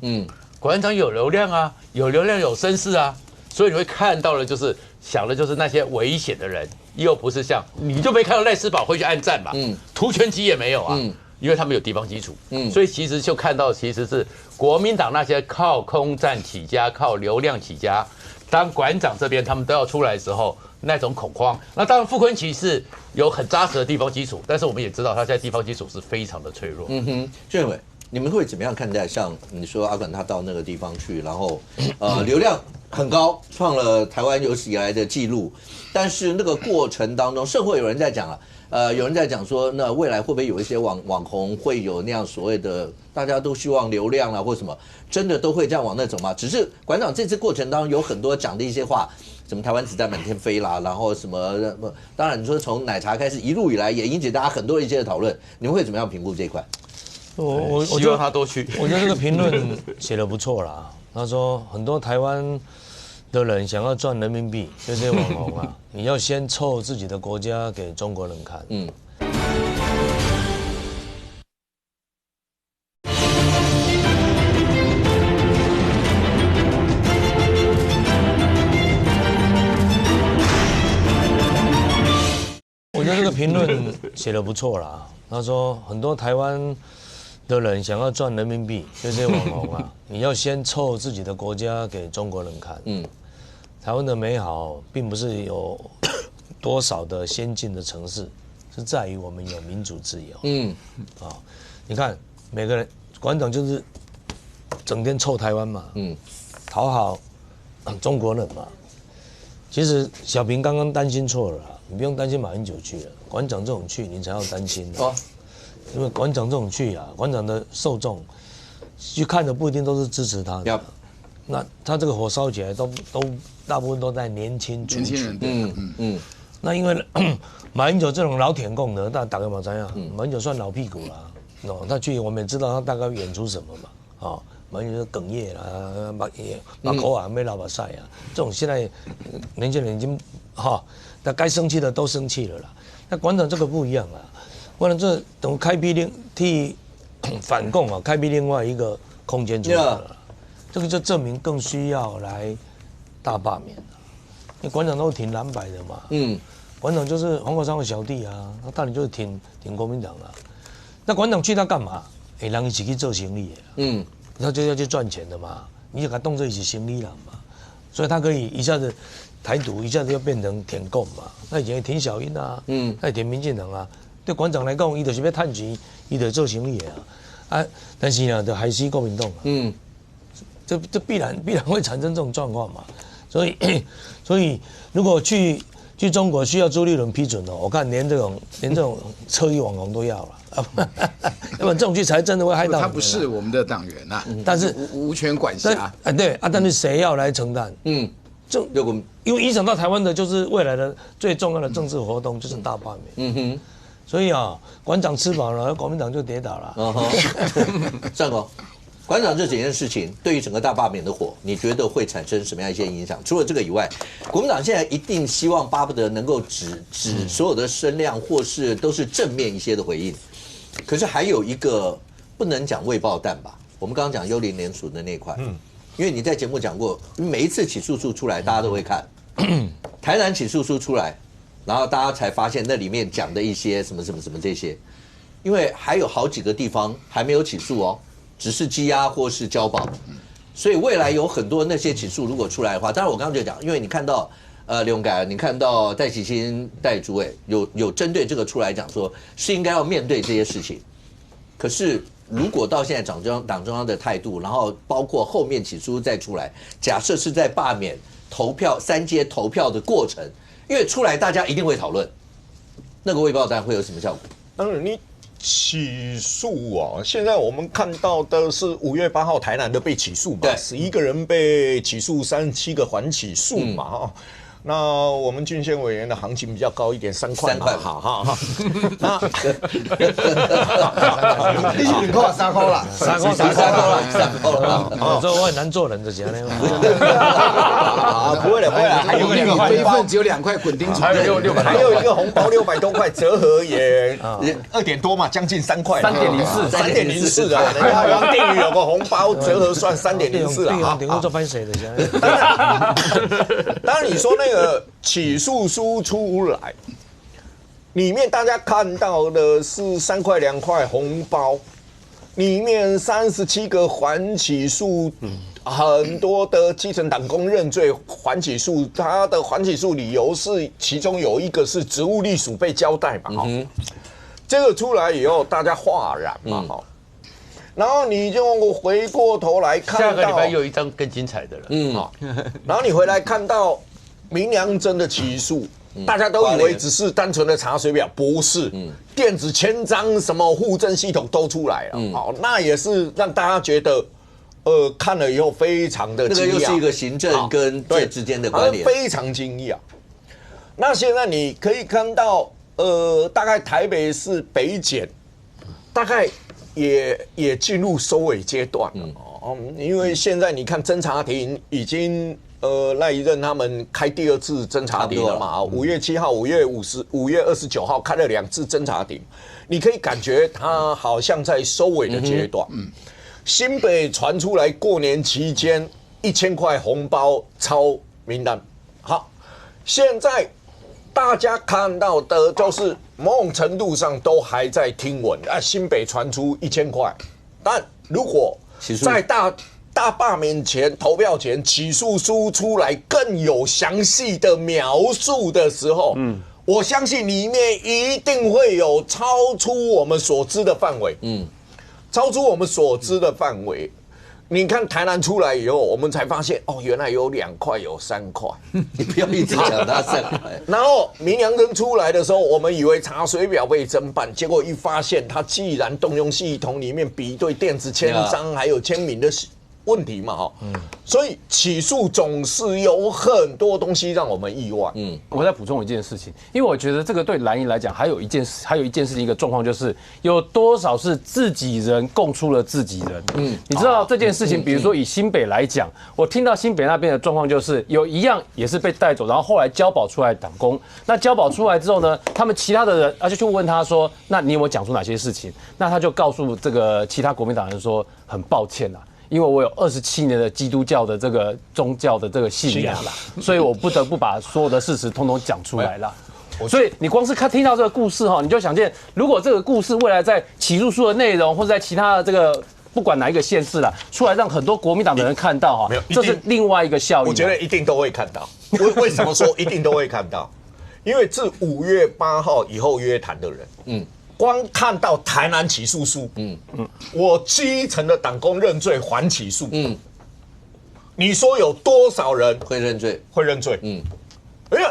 馆长有流量啊，有流量有声势啊，所以你会看到的就是想的就是那些危险的人。又不是像你就没看到赖士葆会去按赞嘛，涂全集也没有啊，因为他们有地方基础，所以其实就看到其实是国民党那些靠空战起家、靠流量起家，当馆长这边他们都要出来的时候，那种恐慌。那当然傅昆萁是有很扎实的地方基础，但是我们也知道他现在地方基础是非常的脆弱。俊伟，你们会怎么样看待像你说阿管他到那个地方去，然后流量很高，创了台湾有史以来的记录。但是那个过程当中，社会有人在讲有人在讲说，那未来会不会有一些网红会有那样所谓的大家都希望流量啊或什么，真的都会这样往那走吗？只是馆长这次过程当中有很多讲的一些话，什么台湾子弹满天飞啦，然后什么，当然你说从奶茶开始一路以来也引起大家很多一些的讨论，你们会怎么样评估这一块？我希望他多去。我觉得这个评论写得不错啦。他说很多台湾的人想要赚人民币，这些网红啊，你要先臭自己的国家给中国人看。我觉得这个评论写得不错啦。他说很多台湾的人想要赚人民币，这些网红啊，你要先臭自己的国家给中国人看。台湾的美好并不是有多少的先进的城市，是在于我们有民主自由。你看每个人，馆长就是整天臭台湾嘛，讨好中国人嘛。其实小平刚刚担心错了啦，你不用担心马英九去了，馆长这种去你才要担心。因为馆长这种去啊，馆长的受众去看的不一定都是支持他的。那他这个火烧起来都大部分都在年轻族群。那因为马英九这种老舔共的，大概嘛怎样？马英九算老屁股啦。他去我们也知道他大概演出什么嘛。马英九哽咽啦，把口啊没老把晒啊，这种现在年轻人已经那该生气的都生气了啦。那馆长这个不一样啊。不然这等开辟替反共啊，开辟另外一个空间出来了。这个就证明更需要来大罢免了。因为馆长都挺蓝白的嘛，馆长就是黄国昌的小弟啊，他当然就是挺国民党啊。那馆长去他干嘛？人一起去做生意的。他就要去赚钱的嘛，你就给他动这一起行李了嘛，所以他可以一下子台独，一下子又变成舔共嘛。那以前舔小英啊，那也舔民进党啊。对馆长来讲，伊就是要趁钱，伊就做生意的啊。但是呢，就害死国民党嘛。这必然会产生这种状况嘛。所以如果去中国需要朱立伦批准哦，我看连这种侧翼网红都要了，要不然这种去才真的会害到。他不是我们的党员呐，但是无权管辖。对啊，但是谁要来承担？因为影响到台湾的就是未来的最重要的政治活动就是大罢免。所以啊，馆长吃饱了，国民党就跌倒了。上狗。馆长这几件事情对于整个大罢免的火，你觉得会产生什么样一些影响？除了这个以外，国民党现在一定希望巴不得能够指所有的声量，或是都是正面一些的回应。可是还有一个不能讲未爆弹吧？我们刚刚讲幽灵联署的那一块，因为你在节目讲过，每一次起诉书出来，大家都会看。台南起诉书出来，然后大家才发现那里面讲的一些什么这些，因为还有好几个地方还没有起诉哦。只是羁押或是交保，所以未来有很多那些起诉如果出来的话，当然我刚刚就讲，因为你看到李永改，你看到戴启清戴主委有针对这个出来讲说，是应该要面对这些事情。可是如果到现在党中央的态度，然后包括后面起诉再出来，假设是在罢免投票3阶投票的过程，因为出来大家一定会讨论，那个未爆弹会有什么效果？当然你。起诉啊！现在我们看到的是5月8号台南的被起诉嘛，11个人被起诉，37个缓起诉嘛。那我们郡县委员的行情比较高一点，3块嘛，哈。那你扣3块了，3块了。有时候我很难做人的，这样的。不会了，还有一个一份只有2块滚钉子，还有一个红包600多块，折合也2点多嘛，将近3块，3.04的。台湾电鱼有个红包，折合算3.04啊。电工做翻谁的？当然你说那个起诉书出来，里面大家看到的是3块2块红包，里面37个缓起诉，很多的基层党工认罪缓起诉，他的缓起诉理由是其中有一个是职务隶属被交代嘛，这个出来以后大家哗然嘛，然后你就回过头来看到，下个礼拜又有一张更精彩的了，然后你回来看到明良真的起诉，大家都以为只是单纯的查水表，不是，电子签章什么户政系统都出来了，好，那也是让大家觉得，看了以后非常的惊讶，那个又是一个行政跟这之间的关联，非常惊讶。那现在你可以看到，大概台北市北检，大概也进入收尾阶段了，因为现在你看侦查庭已经。赖宜任他们开第2次侦查庭了嘛？5月7号、5月29号开了2次侦查庭，你可以感觉他好像在收尾的阶段。新北传出来过年期间1000块红包抄名单，好，现在大家看到的就是某种程度上都还在听闻啊，新北传出1000块，但如果在大罢免前投票前起诉书出来更有详细的描述的时候，我相信里面一定会有超出我们所知的范围，超出我们所知的范围。你看台南出来以后，我们才发现哦，原来有2块，有3块。你不要一直讲他3块。然后明良真出来的时候，我们以为查水表被侦办，结果一发现他既然动用系统里面比对电子签章还有签名的问题嘛，所以起诉总是有很多东西让我们意外。我再补充一件事情，因为我觉得这个对蓝营来讲，还有一件事情，一个状况就是有多少是自己人供出了自己人。你知道这件事情，比如说以新北来讲，我听到新北那边的状况就是有一样也是被带走，然后后来交保出来党工，那交保出来之后呢，他们其他的人就去问他说，那你有没有讲出哪些事情？那他就告诉这个其他国民党人说，很抱歉啦。因为我有27年的基督教的这个宗教的这个信仰啦，所以我不得不把所有的事实通通讲出来啦。所以你光是听到这个故事哈，你就想见，如果这个故事未来在起诉书的内容或者在其他的这个不管哪一个县市啦，出来让很多国民党的人看到哈，这是另外一个效应。我觉得一定都会看到。为什么说一定都会看到？因为自5月8号以后约谈的人，光看到台南起诉书，我基层的党工认罪还起诉，你说有多少人会认罪？会认罪？因为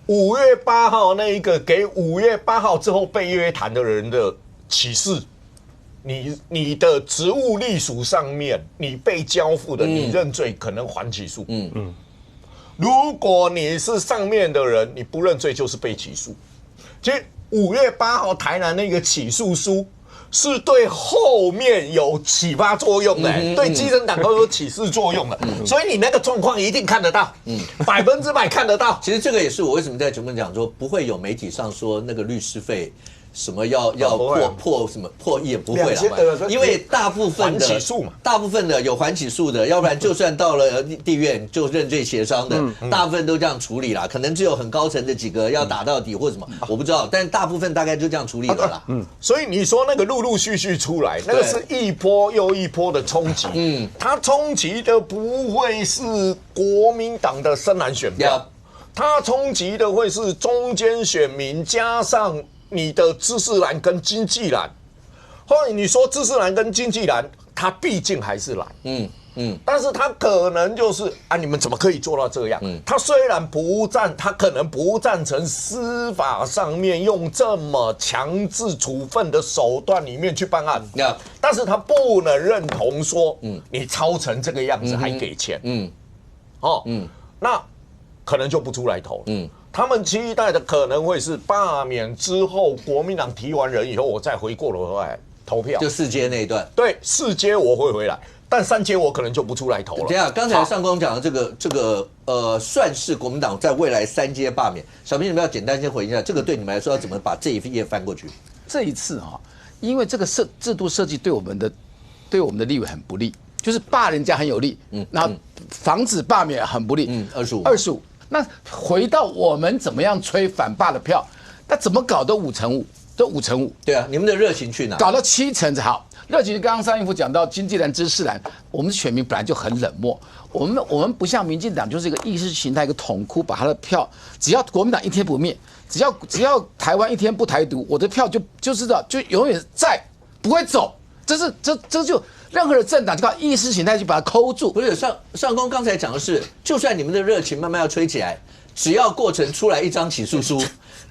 5月8号那一个给5月8号之后被约谈的人的启示，你的职务隶属上面，你被交付的，你认罪可能还起诉。如果你是上面的人，你不认罪就是被起诉。其实5月8号台南那个起诉书是对后面有启发作用的，对基层党工有启示作用的，所以你那个状况一定看得到，100%看得到。其实这个也是我为什么在节目讲说不会有媒体上说那个律师费。什么要破亿也不会了，因为大部分的有还起诉的，要不然就算到了地院就认罪协商的，大部分都这样处理啦。可能只有很高层的几个要打到底或什么，我不知道，但大部分大概就这样处理的啦。所以你说那个陆陆续续出来，那个是一波又一波的冲击，它冲击的不会是国民党的深蓝选票，它冲击的会是中间选民加上。你的知识蓝跟经济蓝，或者你说知识蓝跟经济蓝，它毕竟还是蓝，但是它可能就是你们怎么可以做到这样？他虽然他可能不赞成司法上面用这么强制处分的手段里面去办案，但是他不能认同说，你抄成这个样子还给钱，那可能就不出来投了，他们期待的可能会是罢免之后，国民党提完人以后，我再回过头来投票。就4阶那一段。对，4阶我会回来，但3阶我可能就不出来投了。等一下，刚才上公讲的这个算是国民党在未来3阶罢免。小平，你们要简单先回应一下，这个对你们来说要怎么把这一页翻过去？这一次因为这个制度设计对我们的立委很不利，就是罢人家很有利，然后防止罢免很不利，25。那回到我们怎么样吹反罢的票，那怎么搞都5成5，都5成5。对啊，你们的热情去哪？搞到7成好。热情刚刚上一副讲到经济蓝、知识蓝，我们选民本来就很冷漠，我们不像民进党，就是一个意识形态一个统哭，把他的票，只要国民党一天不灭，只要台湾一天不台独，我的票就知道就永远在，不会走。这就任何的政党就靠意识形态去把它扣住。不是上公刚才讲的是，就算你们的热情慢慢要吹起来，只要过程出来一张起诉书，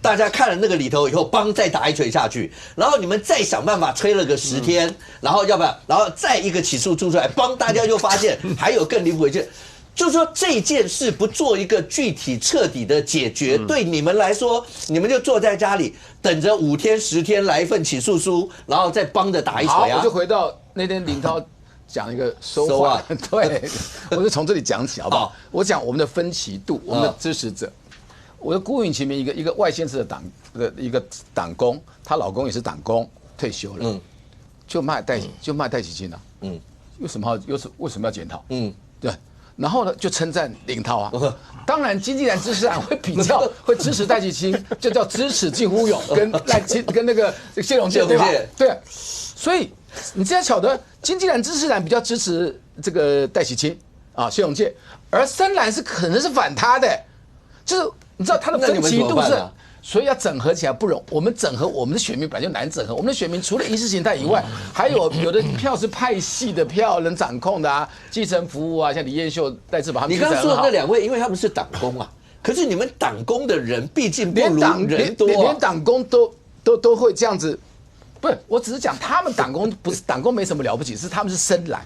大家看了那个里头以后，再打一锤下去，然后你们再想办法吹了个10天，然后然后再一个起诉出来，大家就发现还有更离谱一件。就是说这件事不做一个具体彻底的解决，对你们来说，你们就坐在家里等着5天10天来一份起诉书，然后再着打一锤啊！我就回到那天林涛讲一个收话，对，我就从这里讲起好不好？我讲我们的分歧度，我们的支持者。我的孤影前面一个外县市的一个党工，她老公也是党工，退休了，就骂戴喜清了，为什么要检讨？对。然后呢，就称赞林涛啊。当然，经济蓝知识蓝会比较会支持戴季清，就叫支持近乎勇，跟那个谢龙介对吧？对。所以你这样晓得，经济蓝知识蓝比较支持这个戴季清谢龙介，而深蓝是可能是反他的，就是你知道他的分歧度是。所以要整合起来不容易。我们整合我们的选民本来就难整合。我们的选民除了意识形态以外，还有的票是派系的票，能掌控的基层服务像李彦秀、戴志宝他们。你刚刚说的那2位，因为他们是党工啊，可是你们党工的人毕竟不如人多，连党工都会这样子。不是，我只是讲他们党工不是党工没什么了不起，是他们是深蓝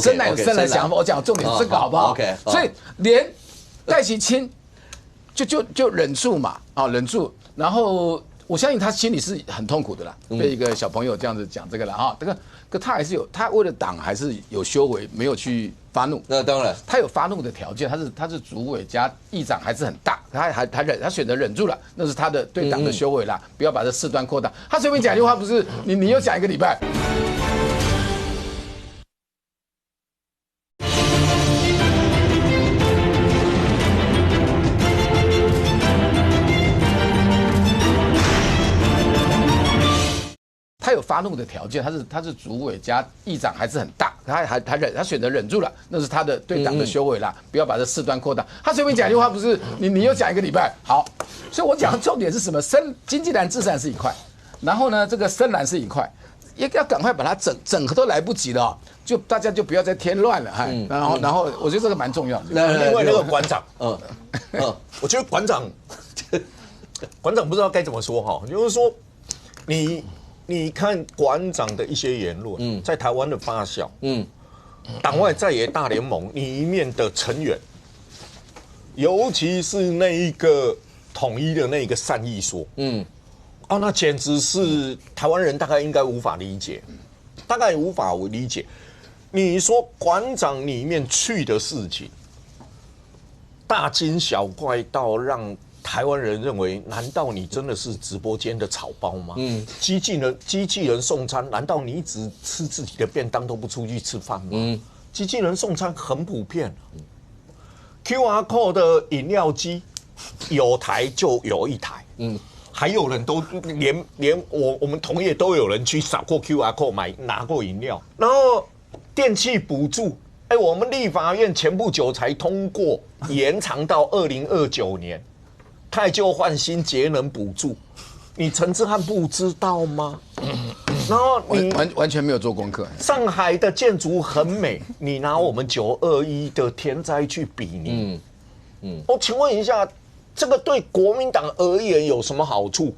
深蓝有深蓝想法。我讲重点是这个好不好？所以连戴琪清。就忍住嘛，忍住。然后我相信他心里是很痛苦的啦，被一个小朋友这样子讲这个了可他还是他为了党还是有修为，没有去发怒。那当然，他有发怒的条件，他是主委加议长还是很大，他选择忍住了，那是他的对党的修为啦，不要把这事端扩大。他随便讲一句话，不是你又讲1个礼拜。他有发怒的条件，他是主委加议长还是很大，他选择忍住了，那是他的对党的修为啦，不要把这事端扩大。他随便讲一句话，不是你又讲1个礼拜，好，所以我讲的重点是什么？经济蓝、自然是一块，然后呢，这个深蓝是一块。也要赶快把它整合都来不及了，就大家就不要再添乱了，然后我觉得这个蛮重要的。另外那个馆长，我觉得馆长不知道该怎么说哈，就是说你看馆长的一些言论，在台湾的发酵，党外在野大联盟里面的成员，尤其是那一个统一的那个善意说，那简直是台湾人大概应该无法理解，大概无法理解。你说馆长里面去的事情，大惊小怪到让台湾人认为，难道你真的是直播间的草包吗？机器人送餐，难道你只吃自己的便当都不出去吃饭吗？机器人送餐很普遍，QR code 的饮料机有台就有一台，还有人都连我们同业都有人去扫过 QR code 拿过饮料，然后电器补助，我们立法院前不久才通过延长到2029年，汰旧换新节能补助，你陈之汉不知道吗？然后你完全没有做功课。上海的建筑很美，你拿我们921的天灾去比拟，我请问一下。这个对国民党而言有什么好处？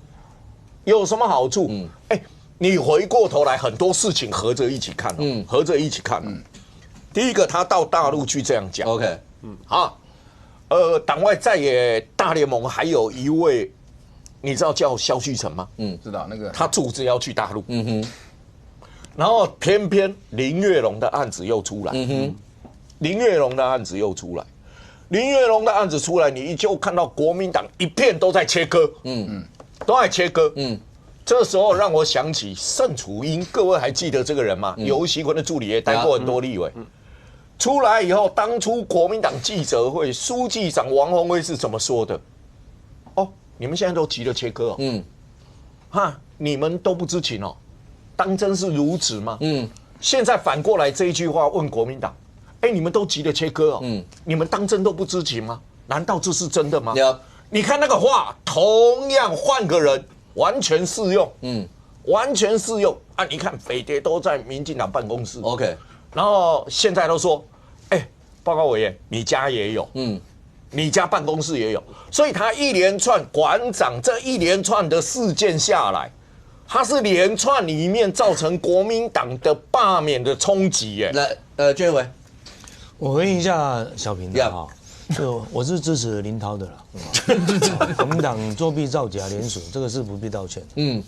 有什么好处？你回过头来，很多事情合着一起看合着一起看第一个，他到大陆去这样讲 ，OK， 党外在野大联盟还有一位，你知道叫萧旭成吗？知道那个，他组织要去大陆，然后偏偏林月龙的案子又出来，林月龙的案子又出来。林月龙的案子出来，你就看到国民党一片都在切割，都在切割，这时候让我想起盛楚英，各位还记得这个人吗？游锡堃的助理，也待过很多立委。出来以后，当初国民党记者会书记长王宏威是怎么说的？你们现在都急着切割你们都不知情当真是如此吗？现在反过来这一句话问国民党。你们都急着切割你们当真都不知情吗？难道这是真的吗？你看那个话，同样换个人，完全适用，完全适用你看匪谍都在民进党办公室 ，OK， 然后现在都说，报告委员，你家也有，你家办公室也有，所以他一连串馆长这一连串的事件下来，他是连串里面造成国民党的罢免的冲击来，娟伟。我回应一下小平的就我是支持林涛的啦。国民党作弊造假联署，这个是不必道歉。你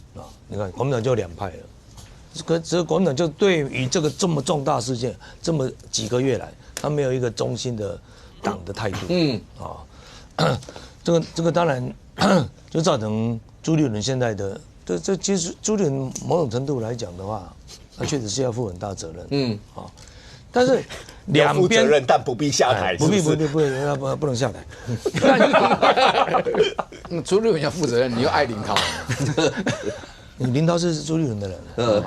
看国民党就2派了，这个国民党就对于这个这么重大事件，这么几个月来，他没有一个中心的党的态度。这个当然就造成朱立伦现在的这其实朱立伦某种程度来讲的话，他确实是要负很大责任。但是两边责任，但不必下台，不能下台。朱立伦要负责任，你又爱林涛，林涛是朱立伦的人。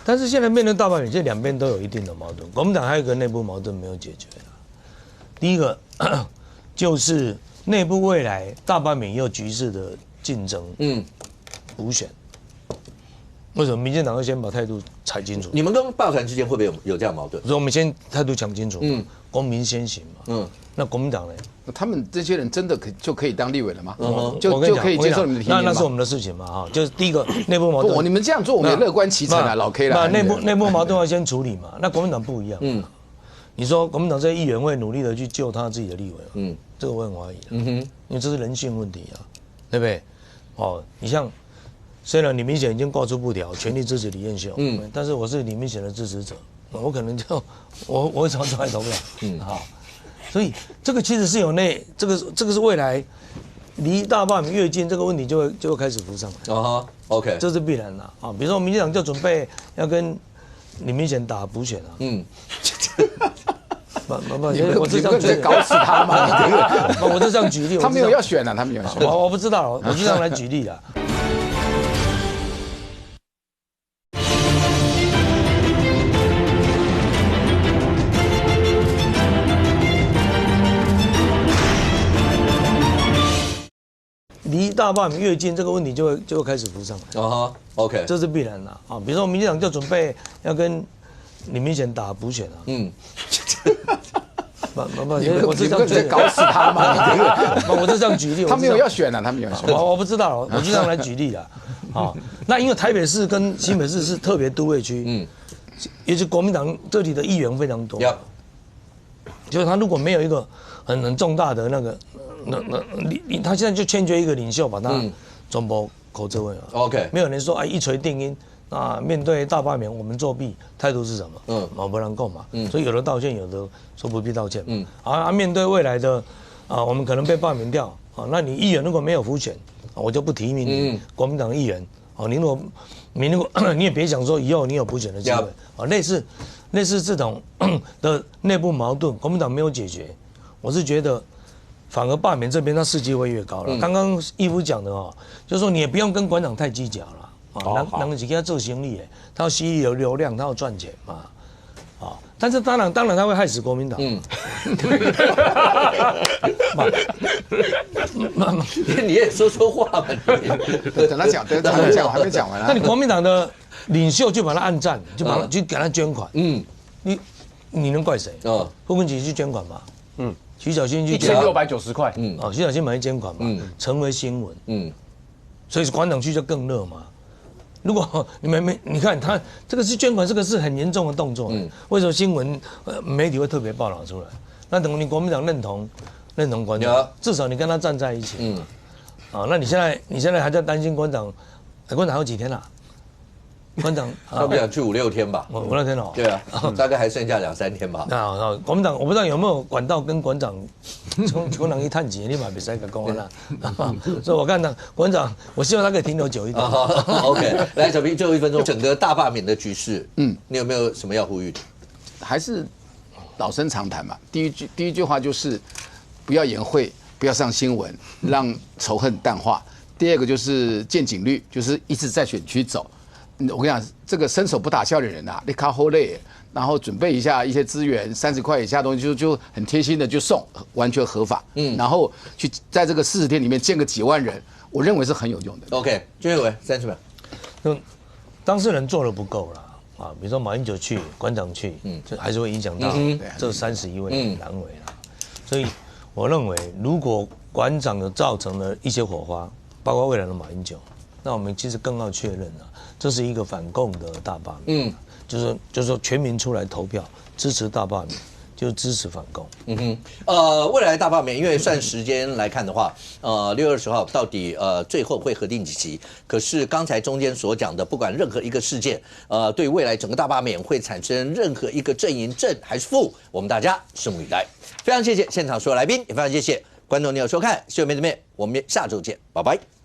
但是现在面对大罢免，这两边都有一定的矛盾。国民党还有一个内部矛盾没有解决。第一个就是内部未来大罢免又局势的竞争，补选。为什么民进党要先把态度踩清楚？你们跟罢团之间会不会有这样矛盾？所以我们先态度讲清楚，公民先行嘛。那国民党呢？他们这些人真的就可以当立委了吗？就可以接受你们的提名吗？那是我们的事情嘛，就是第一个内部矛盾。你们这样做，我们也乐观其成啊，老 K 啦。内部矛盾要先处理嘛。那国民党不一样。你说国民党在议员会努力的去救他自己的立委，这个我很怀疑。因为这是人性问题啊，对不对？你像。虽然李明显已经挂出布条，全力支持李彦秀，但是我是李明显的支持者，我可能就我会朝出来投票，所以这个其实是有这个是未来离大罢免越近，这个问题就会开始浮上来。OK， 这是必然的啊。比如说民进党就准备要跟李明显打补选我是这样觉得搞死他嘛？我就这样举例，他没有要选啊，他没有选，我不知道，我就这样来举例了。大罢免越近，这个问题就会开始浮上来。OK， 这是必然的啊。比如说民进党就准备要跟李明贤打补选啊。我是这样在搞死他嘛？我是这样举例，他没有要选啊，他没有选。我不知道，我就这样来举例了。啊，那因为台北市跟新北市是特别都会区，也是国民党这里的议员非常多。就是他如果没有一个很重大的那个，他现在就欠缺一个领袖，把他总部口这位了。OK， 没有人说一锤定音。那面对大罢免，我们作弊态度是什么？不能够嘛。所以有的道歉，有的说不必道歉。面对未来的我们可能被罢免掉那你议员如果没有浮选，我就不提名你国民党议员。你如果你也别想说以后你有补选的机会类似这种的内部矛盾，国民党没有解决，我是觉得反而罢免这边他士气会越高了。刚刚义夫讲的就是说你也不用跟馆长太计较了。人是给他做生意的，他要吸引流量，他要赚钱嘛，但是当然他会害死国民党。你也说话嘛，等他讲，我还没讲完。那你国民党的领袖就把他按赞，就给他捐款，你能怪谁？傅昆萁去捐款嘛，徐小新去1690块，徐小新买去捐款嘛，成为新闻，所以馆长去就更热嘛。如果你看他这个是捐款，这个是很严重的动作。为什么新闻媒体会特别报道出来？那等于你国民党认同馆长，至少你跟他站在一起。那你现在还在担心馆长？馆长还有几天啦？馆长差不多去5、6天吧。5、6天哦。对啊，大概还剩下2、3天吧。那国民党我不知道有没有管道跟馆长从馆长一探几，立马比赛个公安啦。所以我看到馆长，我希望他可以停留久一点。OK， 来小平最后1分钟，整个大罢免的局势，你有没有什么要呼吁的？还是老生常谈嘛。第一句话就是不要言讳，不要上新闻，让仇恨淡化。第二个就是见警率，就是一直在选区走。我跟你讲，这个伸手不打笑脸人啊，你卡后累，然后准备一下一些资源，30块以下的东西就很贴心的就送，完全合法。然后去在这个40天里面见个几万人，我认为是很有用的。OK， 君伟30秒。当事人做的不够啦比如说马英九去，馆长去，就还是会影响到这31位蓝委啦。所以我认为，如果馆长有造成了一些火花，包括未来的马英九，那我们其实更要确认这是一个反共的大罢免。就是说全民出来投票支持大罢免，就支持反共。未来大罢免，因为算时间来看的话，6月20号到底最后会核定几期？可是刚才中间所讲的，不管任何一个事件，对未来整个大罢免会产生任何一个阵营正还是负，我们大家拭目以待。非常谢谢现场所有来宾，也非常谢谢观众朋友收看《新闻面对面》，我们下周见，拜拜。